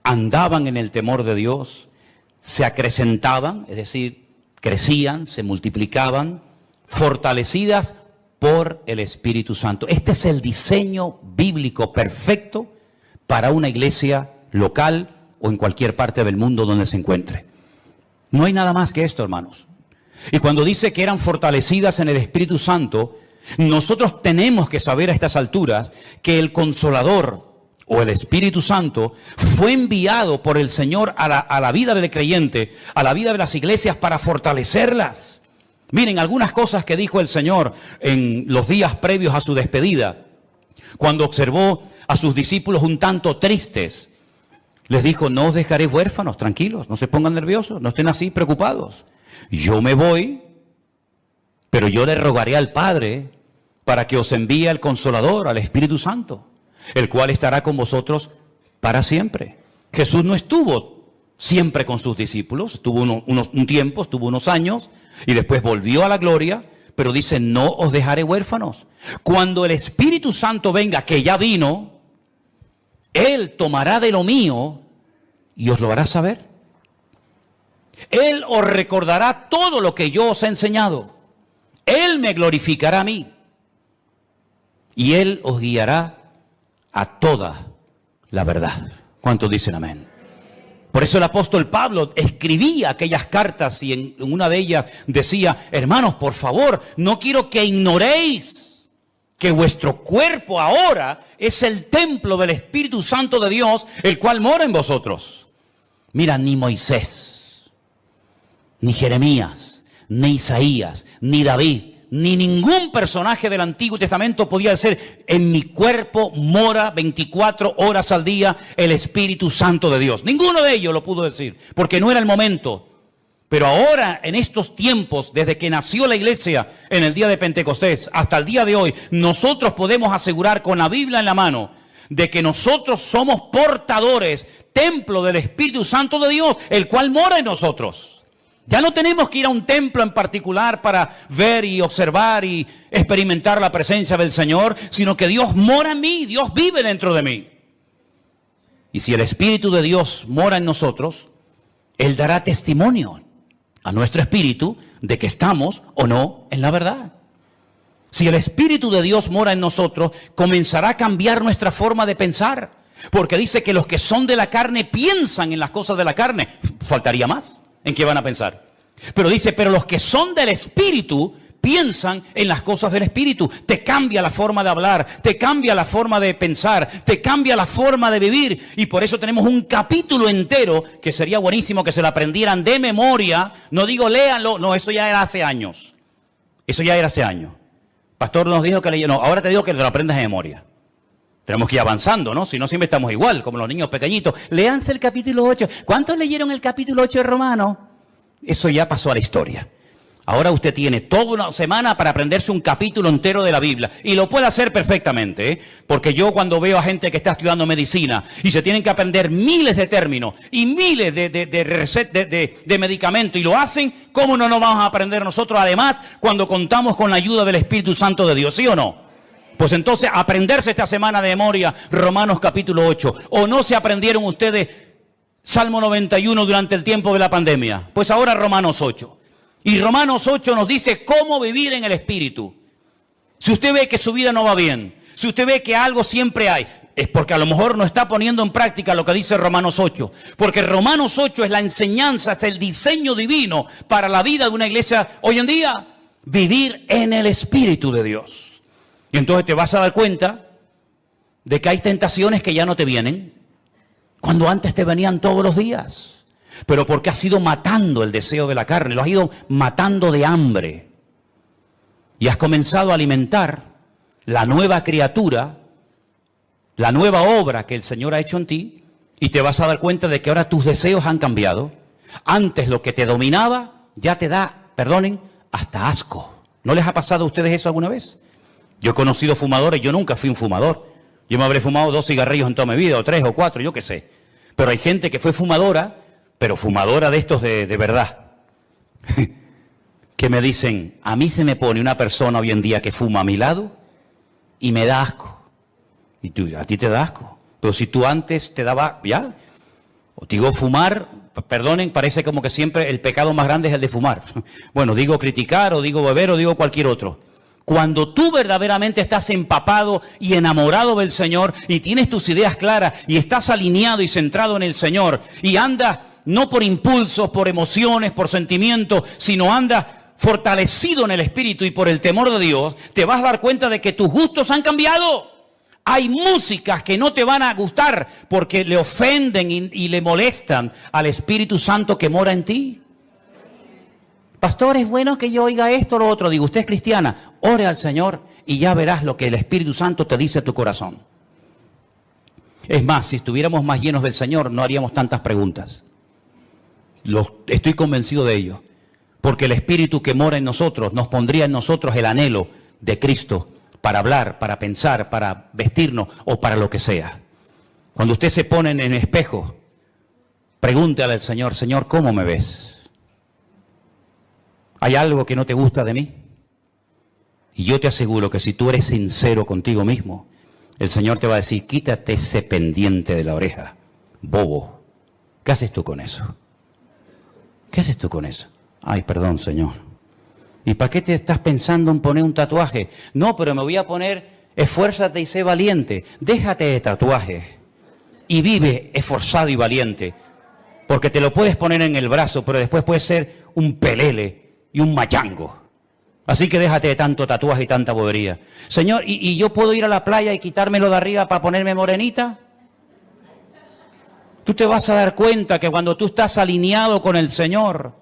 andaban en el temor de Dios, se acrecentaban, es decir, crecían, se multiplicaban, fortalecidas por el Espíritu Santo. Este es el diseño bíblico perfecto para una iglesia local o en cualquier parte del mundo donde se encuentre. No hay nada más que esto, hermanos. Y cuando dice que eran fortalecidas en el Espíritu Santo, nosotros tenemos que saber a estas alturas que el Consolador o el Espíritu Santo fue enviado por el Señor a la vida del creyente, a la vida de las iglesias para fortalecerlas. Miren, algunas cosas que dijo el Señor en los días previos a su despedida, cuando observó a sus discípulos un tanto tristes. Les dijo, no os dejaré huérfanos, tranquilos, no se pongan nerviosos, no estén así preocupados. Yo me voy, pero yo le rogaré al Padre para que os envíe el Consolador, al Espíritu Santo, el cual estará con vosotros para siempre. Jesús no estuvo siempre con sus discípulos, estuvo un tiempo, estuvo unos años, y después volvió a la gloria, pero dice, no os dejaré huérfanos. Cuando el Espíritu Santo venga, que ya vino, Él tomará de lo mío y os lo hará saber. Él os recordará todo lo que yo os he enseñado. Él me glorificará a mí. Y Él os guiará a toda la verdad. ¿Cuántos dicen amén? Por eso el apóstol Pablo escribía aquellas cartas y en una de ellas decía, hermanos, por favor, no quiero que ignoréis que vuestro cuerpo ahora es el templo del Espíritu Santo de Dios, el cual mora en vosotros. Mira, ni Moisés, ni Jeremías, ni Isaías, ni David, ni ningún personaje del Antiguo Testamento podía decir, en mi cuerpo mora 24 horas al día el Espíritu Santo de Dios. Ninguno de ellos lo pudo decir, porque no era el momento. Pero ahora, en estos tiempos, desde que nació la iglesia en el día de Pentecostés hasta el día de hoy, nosotros podemos asegurar con la Biblia en la mano de que nosotros somos portadores, templo del Espíritu Santo de Dios, el cual mora en nosotros. Ya no tenemos que ir a un templo en particular para ver y observar y experimentar la presencia del Señor, sino que Dios mora en mí, Dios vive dentro de mí. Y si el Espíritu de Dios mora en nosotros, Él dará testimonio a nuestro espíritu de que estamos o no en la verdad. Si el Espíritu de Dios mora en nosotros, comenzará a cambiar nuestra forma de pensar. Porque dice que los que son de la carne piensan en las cosas de la carne. Faltaría más. ¿En qué van a pensar? Pero dice, pero los que son del Espíritu piensan en las cosas del Espíritu. Te cambia la forma de hablar, te cambia la forma de pensar, te cambia la forma de vivir. Y por eso tenemos un capítulo entero que sería buenísimo que se lo aprendieran de memoria. No digo léanlo, no, eso ya era hace años. Eso ya era hace años. Pastor nos dijo que leyó, no, ahora te digo que lo aprendas de memoria. Tenemos que ir avanzando, ¿no? Si no, siempre estamos igual, como los niños pequeñitos. Léanse el capítulo 8. ¿Cuántos leyeron el capítulo 8 de Romanos? Eso ya pasó a la historia. Ahora usted tiene toda una semana para aprenderse un capítulo entero de la Biblia. Y lo puede hacer perfectamente, ¿eh? Porque yo cuando veo a gente que está estudiando medicina y se tienen que aprender miles de términos y miles de medicamentos y lo hacen, ¿cómo no nos vamos a aprender nosotros? Además, cuando contamos con la ayuda del Espíritu Santo de Dios, ¿sí o no? Pues entonces, aprenderse esta semana de memoria Romanos capítulo 8. ¿O no se aprendieron ustedes Salmo 91 durante el tiempo de la pandemia? Pues ahora Romanos 8. Y Romanos 8 nos dice cómo vivir en el Espíritu. Si usted ve que su vida no va bien, si usted ve que algo siempre hay, es porque a lo mejor no está poniendo en práctica lo que dice Romanos 8. Porque Romanos 8 es la enseñanza, es el diseño divino para la vida de una iglesia hoy en día. Vivir en el Espíritu de Dios. Y entonces te vas a dar cuenta de que hay tentaciones que ya no te vienen, cuando antes te venían todos los días. Pero porque has ido matando el deseo de la carne, lo has ido matando de hambre. Y has comenzado a alimentar la nueva criatura, la nueva obra que el Señor ha hecho en ti, y te vas a dar cuenta de que ahora tus deseos han cambiado. Antes lo que te dominaba ya te da, perdonen, hasta asco. ¿No les ha pasado a ustedes eso alguna vez? Yo he conocido fumadores, yo nunca fui un fumador. Yo me habré fumado 2 cigarrillos en toda mi vida, o 3 o 4, yo qué sé. Pero hay gente que fue fumadora, pero fumadora de estos de verdad. Que me dicen, a mí se me pone una persona hoy en día que fuma a mi lado y me da asco. Y tú, a ti te da asco. Pero si tú antes te daba, ya, o digo fumar, perdonen, parece como que siempre el pecado más grande es el de fumar. Bueno, digo criticar, o digo beber, o digo cualquier otro. Cuando tú verdaderamente estás empapado y enamorado del Señor y tienes tus ideas claras y estás alineado y centrado en el Señor y andas no por impulsos, por emociones, por sentimientos, sino andas fortalecido en el Espíritu y por el temor de Dios, te vas a dar cuenta de que tus gustos han cambiado. Hay músicas que no te van a gustar porque le ofenden y le molestan al Espíritu Santo que mora en ti. Pastor, es bueno que yo oiga esto o lo otro. Digo, usted es cristiana, ore al Señor y ya verás lo que el Espíritu Santo te dice a tu corazón. Es más, si estuviéramos más llenos del Señor, no haríamos tantas preguntas. Estoy convencido de ello. Porque el Espíritu que mora en nosotros nos pondría en nosotros el anhelo de Cristo para hablar, para pensar, para vestirnos o para lo que sea. Cuando usted se pone en el espejo, pregúntale al Señor, Señor, ¿cómo me ves? ¿Hay algo que no te gusta de mí? Y yo te aseguro que si tú eres sincero contigo mismo, el Señor te va a decir, quítate ese pendiente de la oreja, bobo. ¿Qué haces tú con eso? ¿Qué haces tú con eso? Ay, perdón, Señor. ¿Y para qué te estás pensando en poner un tatuaje? No, pero me voy a poner, esfuérzate y sé valiente. Déjate de tatuaje y vive esforzado y valiente. Porque te lo puedes poner en el brazo, pero después puedes ser un pelele y un machango. Así que déjate de tanto tatuaje y tanta bobería. Señor, ¿y yo puedo ir a la playa y quitármelo de arriba para ponerme morenita? Tú te vas a dar cuenta que cuando tú estás alineado con el Señor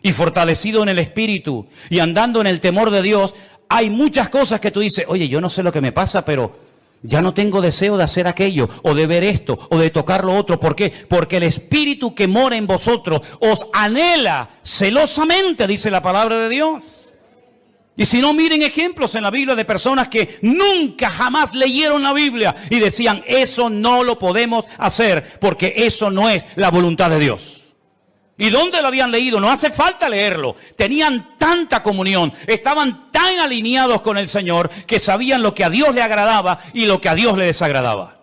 y fortalecido en el Espíritu y andando en el temor de Dios, hay muchas cosas que tú dices, oye, yo no sé lo que me pasa, pero ya no tengo deseo de hacer aquello, o de ver esto, o de tocar lo otro. ¿Por qué? Porque el Espíritu que mora en vosotros os anhela celosamente, dice la palabra de Dios. Y si no, miren ejemplos en la Biblia de personas que nunca jamás leyeron la Biblia y decían, eso no lo podemos hacer porque eso no es la voluntad de Dios. ¿Y dónde lo habían leído? No hace falta leerlo. Tenían tanta comunión, estaban tan alineados con el Señor que sabían lo que a Dios le agradaba y lo que a Dios le desagradaba.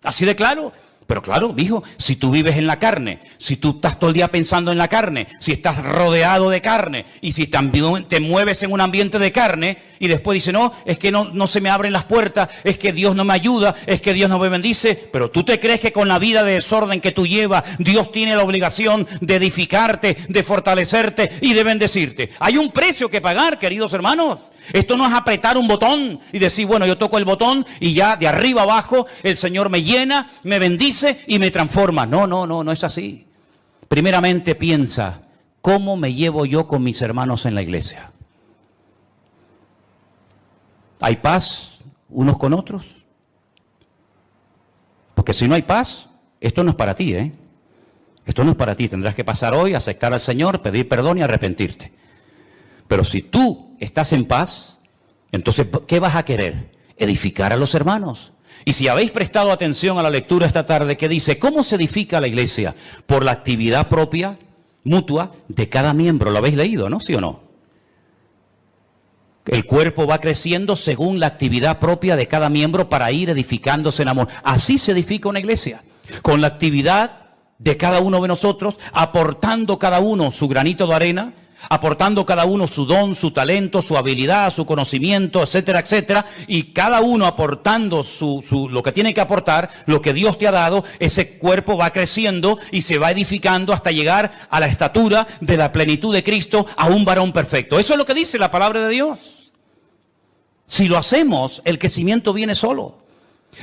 Así de claro. Pero claro, hijo, si tú vives en la carne, si tú estás todo el día pensando en la carne, si estás rodeado de carne y si también te mueves en un ambiente de carne y después dices, no, es que no se me abren las puertas, es que Dios no me ayuda, es que Dios no me bendice, pero tú te crees que con la vida de desorden que tú llevas, Dios tiene la obligación de edificarte, de fortalecerte y de bendecirte. Hay un precio que pagar, queridos hermanos. Esto no es apretar un botón y decir, bueno, yo toco el botón y ya de arriba abajo el Señor me llena, me bendice y me transforma. No es así. Primeramente piensa, ¿cómo me llevo yo con mis hermanos en la iglesia? ¿Hay paz unos con otros? Porque si no hay paz, esto no es para ti, ¿eh? Esto no es para ti. Tendrás que pasar hoy, aceptar al Señor, pedir perdón y arrepentirte. Pero si tú estás en paz, entonces, ¿qué vas a querer? Edificar a los hermanos. Y si habéis prestado atención a la lectura esta tarde que dice, ¿cómo se edifica la iglesia? Por la actividad propia, mutua, de cada miembro. ¿Lo habéis leído, no? ¿Sí o no? El cuerpo va creciendo según la actividad propia de cada miembro para ir edificándose en amor. Así se edifica una iglesia. Con la actividad de cada uno de nosotros, aportando cada uno su granito de arena, aportando cada uno su don, su talento, su habilidad, su conocimiento, etcétera, etcétera, y cada uno aportando lo que tiene que aportar, lo que Dios te ha dado, ese cuerpo va creciendo y se va edificando hasta llegar a la estatura de la plenitud de Cristo, a un varón perfecto. Eso es lo que dice la palabra de Dios. Si lo hacemos, el crecimiento viene solo.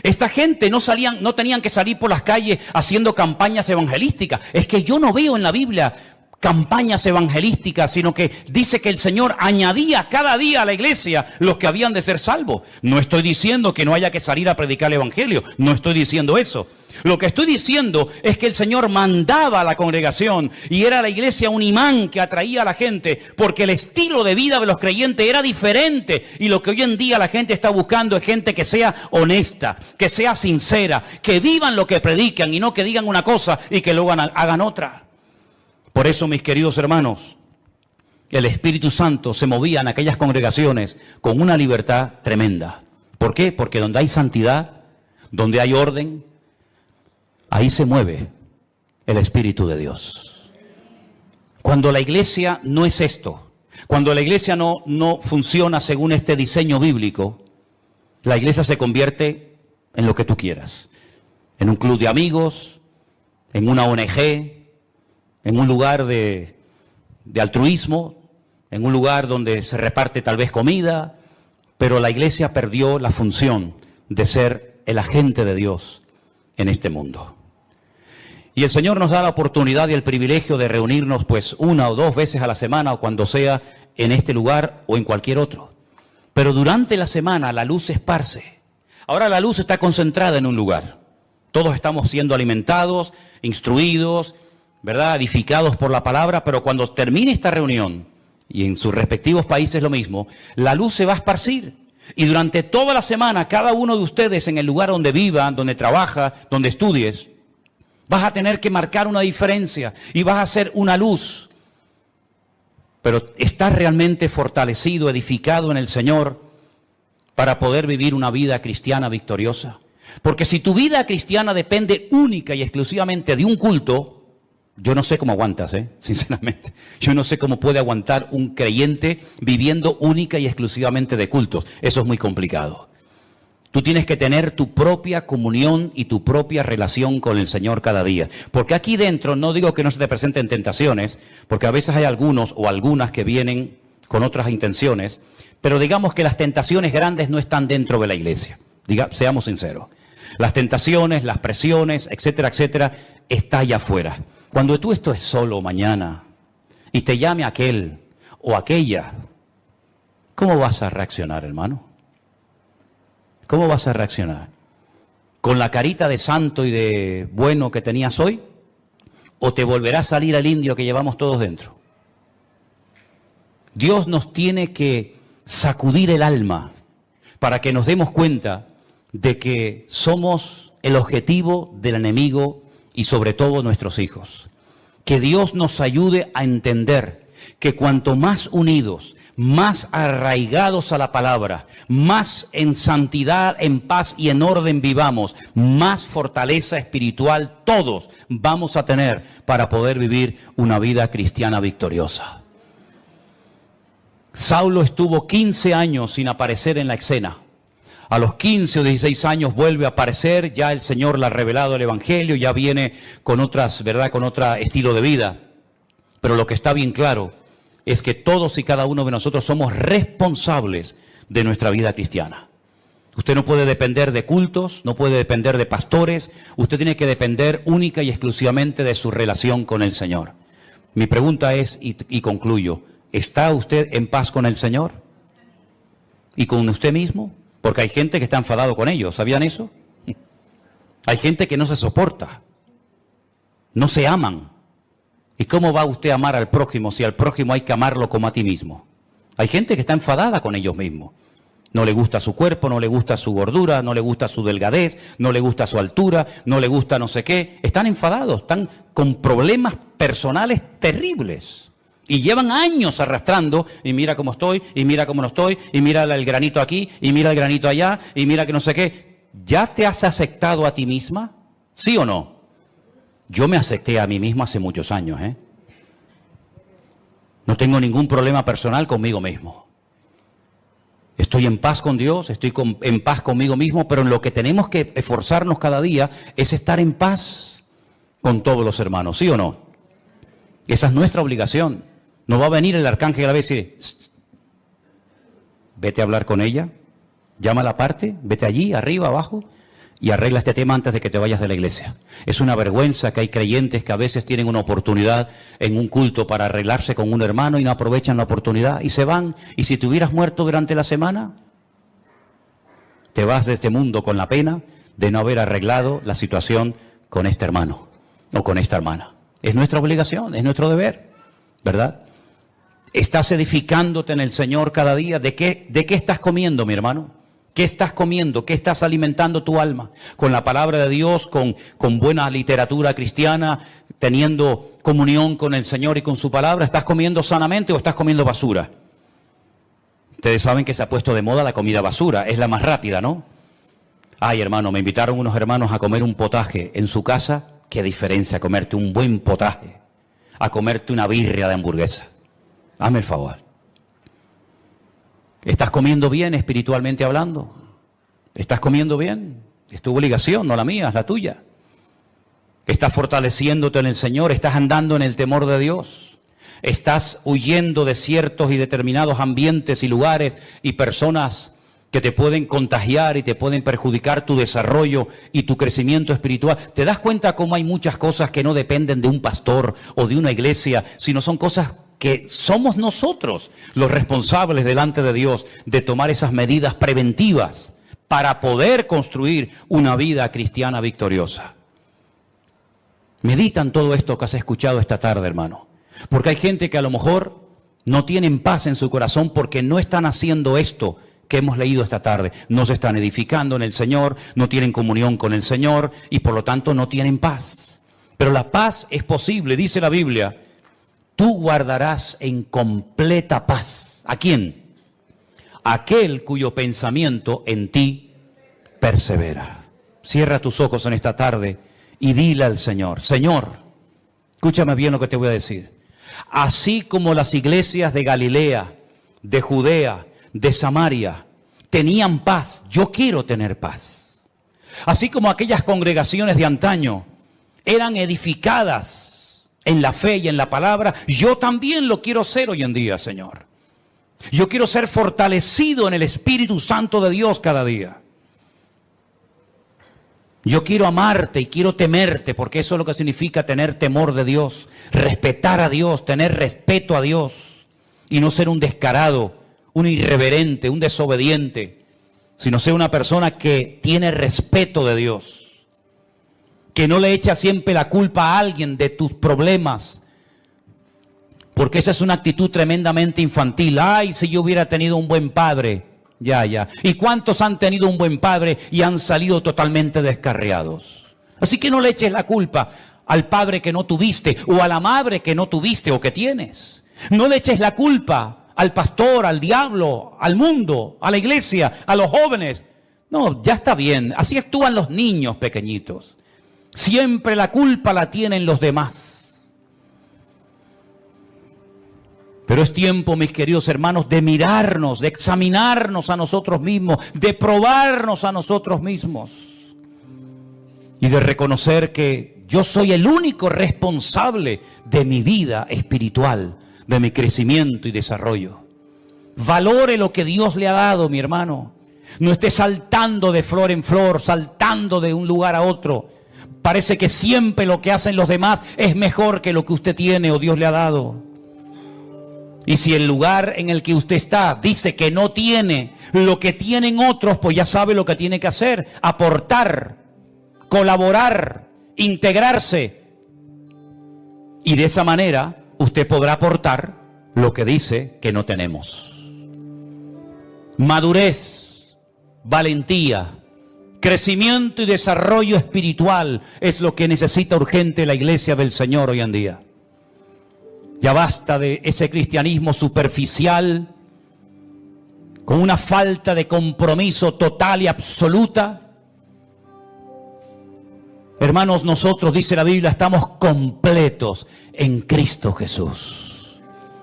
Esta gente no tenían que salir por las calles haciendo campañas evangelísticas. Es que yo no veo en la Biblia campañas evangelísticas, sino que dice que el Señor añadía cada día a la iglesia los que habían de ser salvos. No estoy diciendo que no haya que salir a predicar el evangelio, no estoy diciendo eso. Lo que estoy diciendo es que el Señor mandaba a la congregación y era la iglesia un imán que atraía a la gente, porque el estilo de vida de los creyentes era diferente, y lo que hoy en día la gente está buscando es gente que sea honesta, que sea sincera, que vivan lo que predican y no que digan una cosa y que luego hagan otra. Por eso, mis queridos hermanos, el Espíritu Santo se movía en aquellas congregaciones con una libertad tremenda. ¿Por qué? Porque donde hay santidad, donde hay orden, ahí se mueve el Espíritu de Dios. Cuando la iglesia no es esto, cuando la iglesia no funciona según este diseño bíblico, la iglesia se convierte en lo que tú quieras. En un club de amigos, en una ONG, en un lugar de altruismo, en un lugar donde se reparte tal vez comida, pero la iglesia perdió la función de ser el agente de Dios en este mundo. Y el Señor nos da la oportunidad y el privilegio de reunirnos pues 1 o 2 veces a la semana o cuando sea en este lugar o en cualquier otro. Pero durante la semana la luz se esparce. Ahora la luz está concentrada en un lugar. Todos estamos siendo alimentados, instruidos, ¿verdad? Edificados por la palabra, pero cuando termine esta reunión, y en sus respectivos países lo mismo, la luz se va a esparcir. Y durante toda la semana, cada uno de ustedes en el lugar donde vivan, donde trabaja, donde estudies, vas a tener que marcar una diferencia y vas a ser una luz. Pero estás realmente fortalecido, edificado en el Señor para poder vivir una vida cristiana victoriosa. Porque si tu vida cristiana depende única y exclusivamente de un culto, yo no sé cómo aguantas, sinceramente. Yo no sé cómo puede aguantar un creyente viviendo única y exclusivamente de cultos. Eso es muy complicado. Tú tienes que tener tu propia comunión y tu propia relación con el Señor cada día. Porque aquí dentro, no digo que no se te presenten tentaciones, porque a veces hay algunos o algunas que vienen con otras intenciones, pero digamos que las tentaciones grandes no están dentro de la iglesia. Seamos sinceros. Las tentaciones, las presiones, etcétera, etcétera, está allá afuera. Cuando tú estés solo mañana y te llame aquel o aquella, ¿cómo vas a reaccionar, hermano? ¿Cómo vas a reaccionar? ¿Con la carita de santo y de bueno que tenías hoy? ¿O te volverá a salir el indio que llevamos todos dentro? Dios nos tiene que sacudir el alma para que nos demos cuenta de que somos el objetivo del enemigo y sobre todo nuestros hijos. Que Dios nos ayude a entender que cuanto más unidos, más arraigados a la palabra, más en santidad, en paz y en orden vivamos, más fortaleza espiritual todos vamos a tener para poder vivir una vida cristiana victoriosa. Saulo estuvo 15 años sin aparecer en la escena. A los 15 o 16 años vuelve a aparecer, ya el Señor le ha revelado el Evangelio, ya viene con otras, ¿verdad?, con otro estilo de vida. Pero lo que está bien claro es que todos y cada uno de nosotros somos responsables de nuestra vida cristiana. Usted no puede depender de cultos, no puede depender de pastores, usted tiene que depender única y exclusivamente de su relación con el Señor. Mi pregunta es, y concluyo, ¿está usted en paz con el Señor? ¿Y con usted mismo? Porque hay gente que está enfadado con ellos, ¿sabían eso? Hay gente que no se soporta, no se aman. ¿Y cómo va usted a amar al prójimo si al prójimo hay que amarlo como a ti mismo? Hay gente que está enfadada con ellos mismos. No le gusta su cuerpo, no le gusta su gordura, no le gusta su delgadez, no le gusta su altura, no le gusta no sé qué. Están enfadados, están con problemas personales terribles. Y llevan años arrastrando, y mira cómo estoy, y mira cómo no estoy, y mira el granito aquí, y mira el granito allá, y mira que no sé qué. ¿Ya te has aceptado a ti misma? ¿Sí o no? Yo me acepté a mí misma hace muchos años, No tengo ningún problema personal conmigo mismo. Estoy en paz con Dios, estoy en paz conmigo mismo, pero en lo que tenemos que esforzarnos cada día es estar en paz con todos los hermanos, ¿sí o no? Esa es nuestra obligación. No va a venir el arcángel a decir, vete a hablar con ella, llámala aparte, vete allí, arriba, abajo, y arregla este tema antes de que te vayas de la iglesia. Es una vergüenza que hay creyentes que a veces tienen una oportunidad en un culto para arreglarse con un hermano y no aprovechan la oportunidad y se van. Y si te hubieras muerto durante la semana, te vas de este mundo con la pena de no haber arreglado la situación con este hermano o con esta hermana. Es nuestra obligación, es nuestro deber, ¿verdad? ¿Estás edificándote en el Señor cada día? ¿De qué estás comiendo, mi hermano? ¿Qué estás comiendo? ¿Qué estás alimentando tu alma? ¿Con la palabra de Dios, con buena literatura cristiana, teniendo comunión con el Señor y con su palabra? ¿Estás comiendo sanamente o estás comiendo basura? Ustedes saben que se ha puesto de moda la comida basura, es la más rápida, ¿no? Ay, hermano, me invitaron unos hermanos a comer un potaje en su casa. Qué diferencia comerte un buen potaje a comerte una birria de hamburguesa. Hazme el favor. ¿Estás comiendo bien espiritualmente hablando? ¿Estás comiendo bien? Es tu obligación, no la mía, es la tuya. ¿Estás fortaleciéndote en el Señor? ¿Estás andando en el temor de Dios? ¿Estás huyendo de ciertos y determinados ambientes y lugares y personas que te pueden contagiar y te pueden perjudicar tu desarrollo y tu crecimiento espiritual? ¿Te das cuenta cómo hay muchas cosas que no dependen de un pastor o de una iglesia, sino son cosas que somos nosotros los responsables delante de Dios de tomar esas medidas preventivas para poder construir una vida cristiana victoriosa? Medita en todo esto que has escuchado esta tarde, hermano. Porque hay gente que a lo mejor no tienen paz en su corazón porque no están haciendo esto que hemos leído esta tarde. No se están edificando en el Señor, no tienen comunión con el Señor y por lo tanto no tienen paz. Pero la paz es posible, dice la Biblia. Tú guardarás en completa paz. ¿A quién? Aquel cuyo pensamiento en ti persevera. Cierra tus ojos en esta tarde y dile al Señor: Señor, escúchame bien lo que te voy a decir. Así como las iglesias de Galilea, de Judea, de Samaria tenían paz, yo quiero tener paz. Así como aquellas congregaciones de antaño eran edificadas en la fe y en la palabra, yo también lo quiero ser hoy en día, Señor. Yo quiero ser fortalecido en el Espíritu Santo de Dios cada día. Yo quiero amarte y quiero temerte, porque eso es lo que significa tener temor de Dios, respetar a Dios, tener respeto a Dios y no ser un descarado, un irreverente, un desobediente, sino ser una persona que tiene respeto de Dios, que no le echa siempre la culpa a alguien de tus problemas, porque esa es una actitud tremendamente infantil. Ay, si yo hubiera tenido un buen padre. Ya. ¿Y cuántos han tenido un buen padre y han salido totalmente descarriados? Así que no le eches la culpa al padre que no tuviste o a la madre que no tuviste o que tienes. No le eches la culpa al pastor, al diablo, al mundo, a la iglesia, a los jóvenes. No, ya está bien. Así actúan los niños pequeñitos. Siempre la culpa la tienen los demás. Pero es tiempo, mis queridos hermanos, de mirarnos, de examinarnos a nosotros mismos, de probarnos a nosotros mismos y de reconocer que yo soy el único responsable de mi vida espiritual, de mi crecimiento y desarrollo. Valore lo que Dios le ha dado, mi hermano. No esté saltando de flor en flor, saltando de un lugar a otro. Parece que siempre lo que hacen los demás es mejor que lo que usted tiene o Dios le ha dado. Y si el lugar en el que usted está dice que no tiene lo que tienen otros, pues ya sabe lo que tiene que hacer: aportar, colaborar, integrarse. Y de esa manera usted podrá aportar lo que dice que no tenemos. Madurez, valentía, crecimiento y desarrollo espiritual es lo que necesita urgente la iglesia del Señor hoy en día. Ya basta de ese cristianismo superficial, con una falta de compromiso total y absoluta. Hermanos, nosotros, dice la Biblia, estamos completos en Cristo Jesús.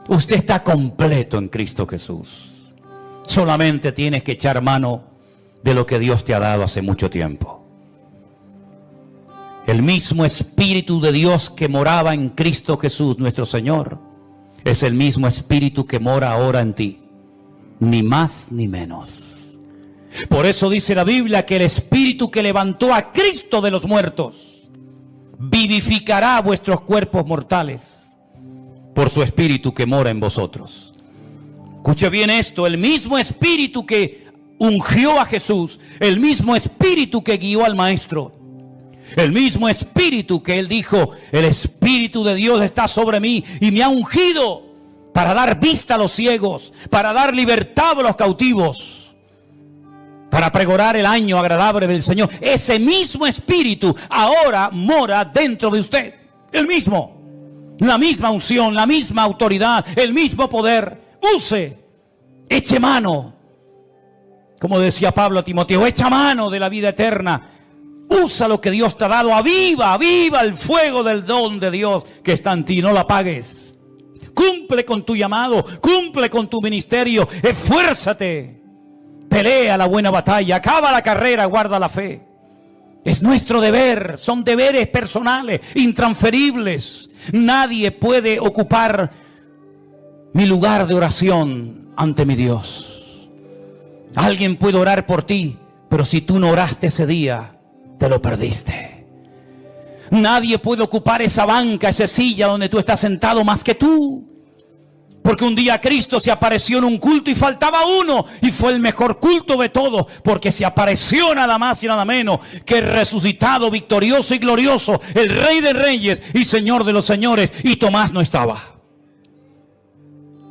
Usted está completo en Cristo Jesús. Solamente tienes que echar mano de lo que Dios te ha dado hace mucho tiempo. El mismo Espíritu de Dios que moraba en Cristo Jesús, nuestro Señor, es el mismo Espíritu que mora ahora en ti. Ni más ni menos. Por eso dice la Biblia que el Espíritu que levantó a Cristo de los muertos vivificará vuestros cuerpos mortales por su Espíritu que mora en vosotros. Escuche bien esto: el mismo Espíritu que ungió a Jesús, el mismo Espíritu que guió al Maestro, el mismo Espíritu que Él dijo: el Espíritu de Dios está sobre mí y me ha ungido para dar vista a los ciegos, para dar libertad a los cautivos, para pregonar el año agradable del Señor. Ese mismo Espíritu ahora mora dentro de usted. El mismo, la misma unción, la misma autoridad, el mismo poder. Use, eche mano Como decía Pablo a Timoteo, echa mano de la vida eterna. Usa lo que Dios te ha dado. Aviva el fuego del don de Dios que está en ti. No lo apagues. Cumple con tu llamado. Cumple con tu ministerio. Esfuérzate. Pelea la buena batalla. Acaba la carrera. Guarda la fe. Es nuestro deber. Son deberes personales, intransferibles. Nadie puede ocupar mi lugar de oración ante mi Dios. Alguien puede orar por ti, pero si tú no oraste ese día, te lo perdiste. Nadie puede ocupar esa banca, esa silla donde tú estás sentado más que tú. Porque un día Cristo se apareció en un culto y faltaba uno. Y fue el mejor culto de todos. Porque se apareció nada más y nada menos que el resucitado, victorioso y glorioso, el Rey de Reyes y Señor de los Señores. Y Tomás no estaba.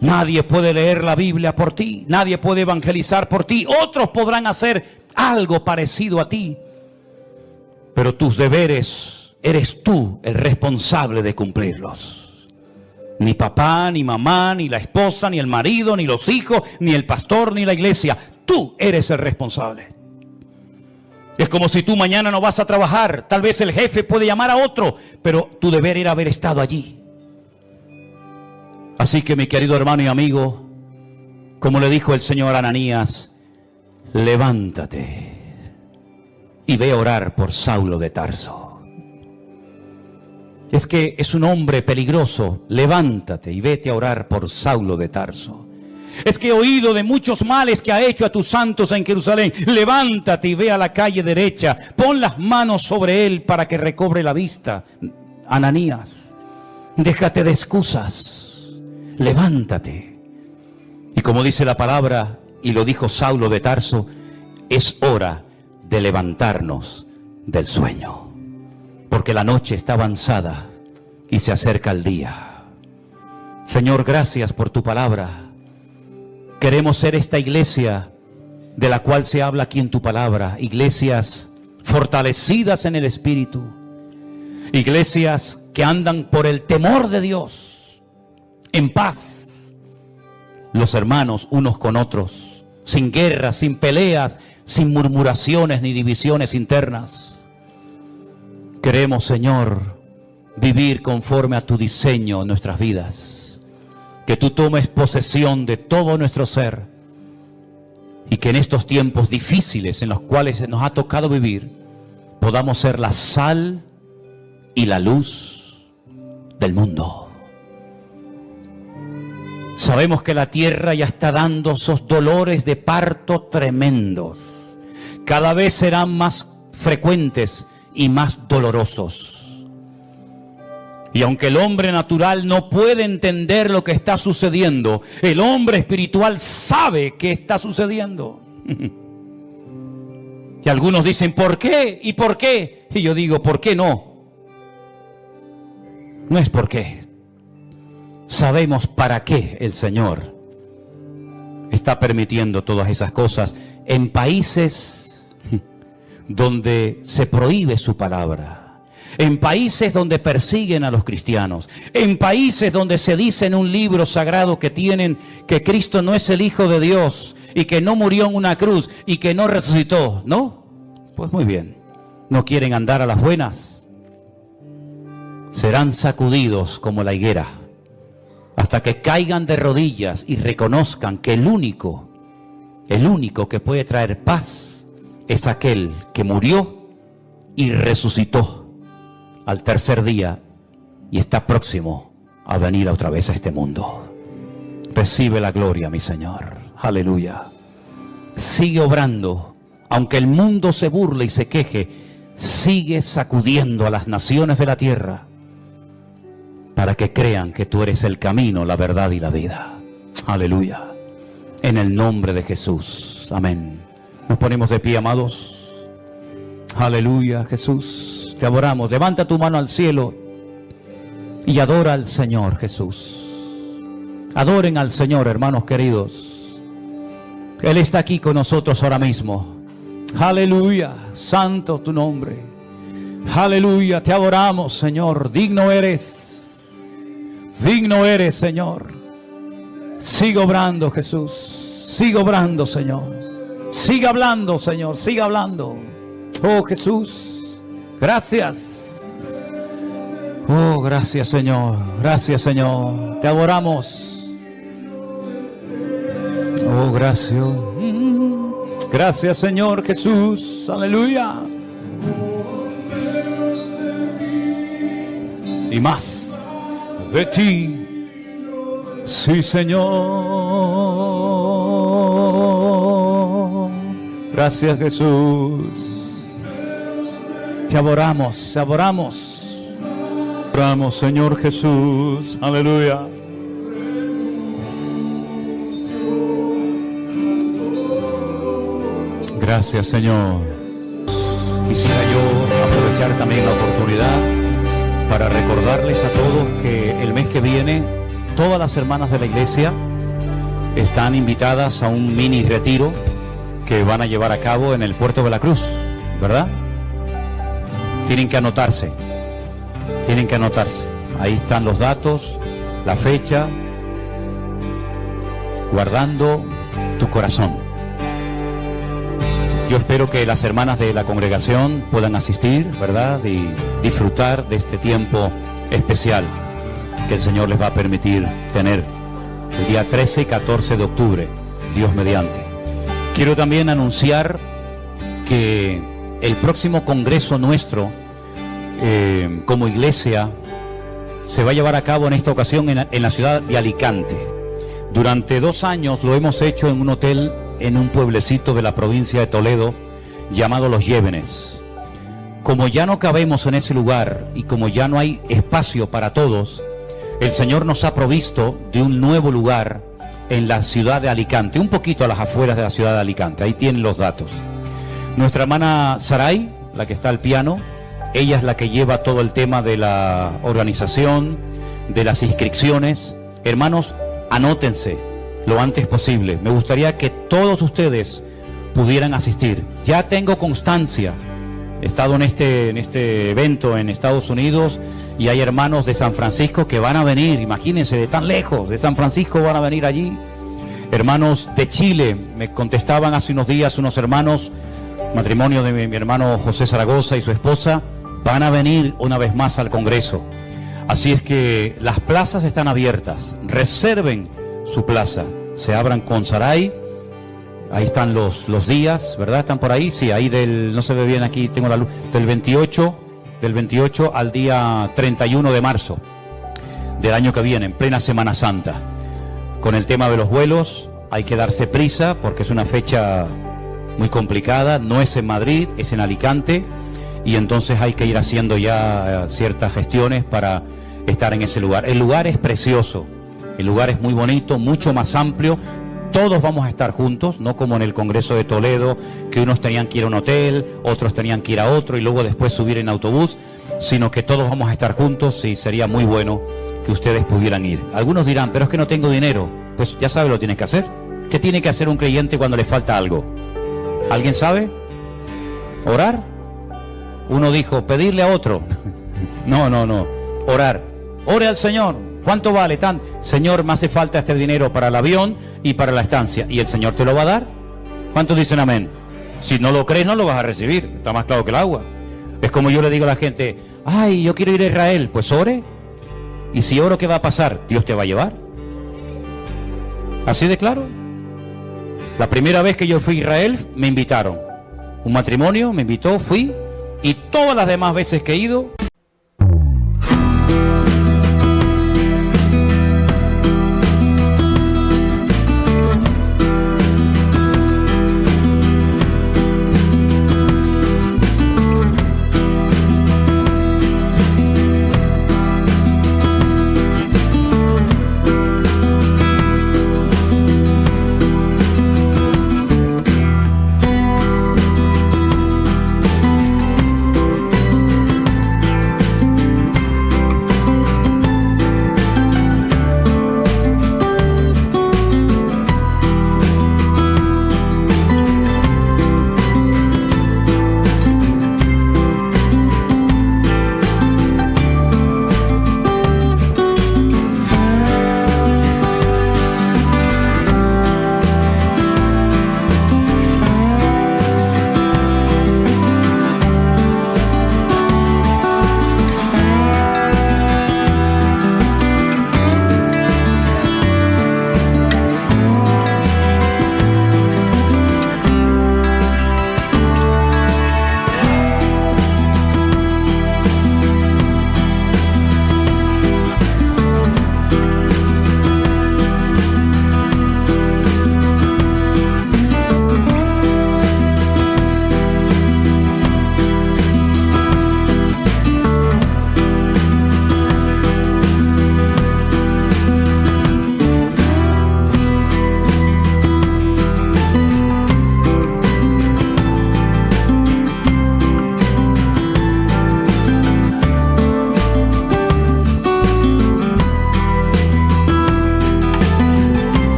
Nadie puede leer la Biblia por ti. Nadie puede evangelizar por ti. Otros podrán hacer algo parecido a ti. Pero tus deberes, eres tú el responsable de cumplirlos. Ni papá, ni mamá, ni la esposa, ni el marido, ni los hijos, ni el pastor, ni la iglesia. Tú eres el responsable. Es como si tú mañana no vas a trabajar. Tal vez el jefe puede llamar a otro, pero tu deber era haber estado allí. Así que, mi querido hermano y amigo, como le dijo el Señor a Ananías, levántate y ve a orar por Saulo de Tarso. Es que es un hombre peligroso. Levántate y vete a orar por Saulo de Tarso. Es que he oído de muchos males que ha hecho a tus santos en Jerusalén. Levántate y ve a la calle derecha. Pon las manos sobre él para que recobre la vista. Ananías, déjate de excusas. Levántate. Y como dice la palabra, y lo dijo Saulo de Tarso, es hora de levantarnos del sueño. Porque la noche está avanzada y se acerca el día. Señor, gracias por tu palabra. Queremos ser esta iglesia de la cual se habla aquí en tu palabra. Iglesias fortalecidas en el Espíritu. Iglesias que andan por el temor de Dios. En paz. Los hermanos unos con otros. Sin guerras, sin peleas, sin murmuraciones ni divisiones internas. Queremos, Señor, vivir conforme a tu diseño en nuestras vidas. Que tú tomes posesión de todo nuestro ser. Y que en estos tiempos difíciles en los cuales nos ha tocado vivir, podamos ser la sal y la luz del mundo. Sabemos que la tierra ya está dando esos dolores de parto tremendos. Cada vez serán más frecuentes y más dolorosos. Y aunque el hombre natural no puede entender lo que está sucediendo, el hombre espiritual sabe qué está sucediendo. Y algunos dicen, ¿por qué? ¿Y por qué? Y yo digo, ¿por qué no? No es por qué. Sabemos para qué el Señor está permitiendo todas esas cosas en países donde se prohíbe su palabra, en países donde persiguen a los cristianos, en países donde se dice en un libro sagrado que tienen que Cristo no es el Hijo de Dios y que no murió en una cruz y que no resucitó, ¿no? Pues muy bien, ¿no quieren andar a las buenas? Serán sacudidos como la higuera hasta que caigan de rodillas y reconozcan que el único que puede traer paz es aquel que murió y resucitó al tercer día y está próximo a venir otra vez a este mundo. Recibe la gloria, mi Señor. Aleluya. Sigue obrando, aunque el mundo se burle y se queje, sigue sacudiendo a las naciones de la tierra para que crean que tú eres el camino, la verdad y la vida. Aleluya. En el nombre de Jesús. Amén. Nos ponemos de pie, amados. Aleluya, Jesús. Te adoramos. Levanta tu mano al cielo y adora al Señor, Jesús. Adoren al Señor, hermanos queridos. Él está aquí con nosotros ahora mismo. Aleluya. Santo tu nombre. Aleluya. Te adoramos, Señor. Digno eres. Digno eres, Señor. Sigue obrando, Jesús. Sigue obrando, Señor. Siga hablando, Señor, siga hablando. Oh, Jesús, gracias. Oh, gracias, Señor. Gracias, Señor. Te adoramos. Oh, gracias. Gracias, Señor Jesús. Aleluya. Y más de ti. Sí, Señor. Gracias, Jesús. Te adoramos, te adoramos. Te adoramos, Señor Jesús. Aleluya. Gracias, Señor. Quisiera yo aprovechar también la oportunidad para recordarles a todos que el mes que viene todas las hermanas de la iglesia están invitadas a un mini retiro que van a llevar a cabo en el puerto de la Cruz, ¿verdad? Tienen que anotarse. Tienen que anotarse. Ahí están los datos, la fecha, guardando tu corazón. Yo espero que las hermanas de la congregación puedan asistir, ¿verdad? Y disfrutar de este tiempo especial que el Señor les va a permitir tener el día 13 y 14 de octubre, Dios mediante. Quiero también anunciar que el próximo congreso nuestro como iglesia se va a llevar a cabo en esta ocasión en la ciudad de Alicante. Durante 2 años lo hemos hecho en un hotel en un pueblecito de la provincia de Toledo llamado Los Llévenes. Como ya no cabemos en ese lugar y como ya no hay espacio para todos, el Señor nos ha provisto de un nuevo lugar en la ciudad de Alicante, un poquito a las afueras de la ciudad de Alicante. Ahí tienen los datos. Nuestra hermana Saray, la que está al piano, ella es la que lleva todo el tema de la organización, de las inscripciones. Hermanos, anótense lo antes posible. Me gustaría que todos ustedes pudieran asistir. Ya tengo constancia. He estado en este evento en Estados Unidos y hay hermanos de San Francisco que van a venir. Imagínense, de tan lejos, de San Francisco van a venir allí. Hermanos de Chile, me contestaban hace unos días unos hermanos, matrimonio de mi hermano José Zaragoza y su esposa, van a venir una vez más al Congreso. Así es que las plazas están abiertas. Reserven su plaza. Se abran con Saray. Ahí están los días, ¿verdad? ¿Están por ahí? Sí, ahí no se ve bien aquí, tengo la luz, del 28 al día 31 de marzo del año que viene, en plena Semana Santa. Con el tema de los vuelos hay que darse prisa porque es una fecha muy complicada, no es en Madrid, es en Alicante, y entonces hay que ir haciendo ya ciertas gestiones para estar en ese lugar. El lugar es precioso, el lugar es muy bonito, mucho más amplio. Todos vamos a estar juntos, no como en el Congreso de Toledo, que unos tenían que ir a un hotel, otros tenían que ir a otro y luego después subir en autobús, sino que todos vamos a estar juntos y sería muy bueno que ustedes pudieran ir. Algunos dirán, pero es que no tengo dinero. Pues ya sabe lo que tienes que hacer. ¿Qué tiene que hacer un creyente cuando le falta algo? ¿Alguien sabe? ¿Orar? Uno dijo, pedirle a otro. No. Orar. Ore al Señor. ¿Cuánto vale? Señor, me hace falta este dinero para el avión y para la estancia. ¿Y el Señor te lo va a dar? ¿Cuántos dicen amén? Si no lo crees, no lo vas a recibir. Está más claro que el agua. Es como yo le digo a la gente, ay, yo quiero ir a Israel. Pues ore. Y si oro, ¿qué va a pasar? Dios te va a llevar. Así de claro. La primera vez que yo fui a Israel, me invitaron. Un matrimonio me invitó, fui. Y todas las demás veces que he ido...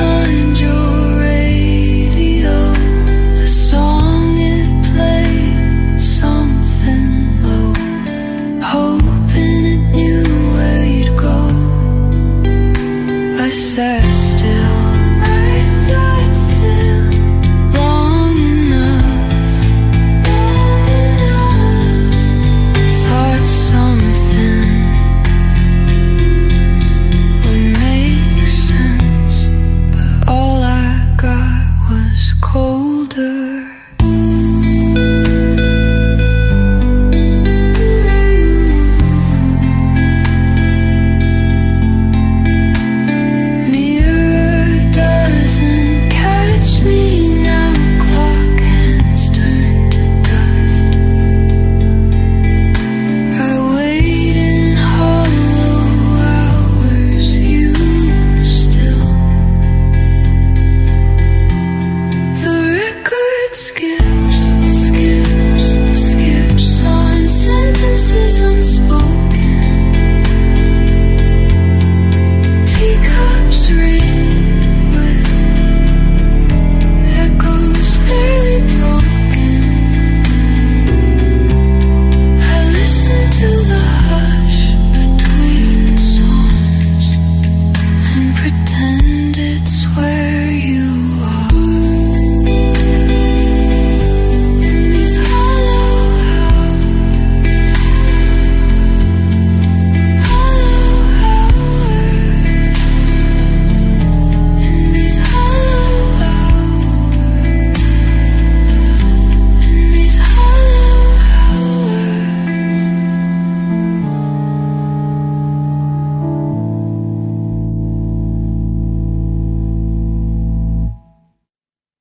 find your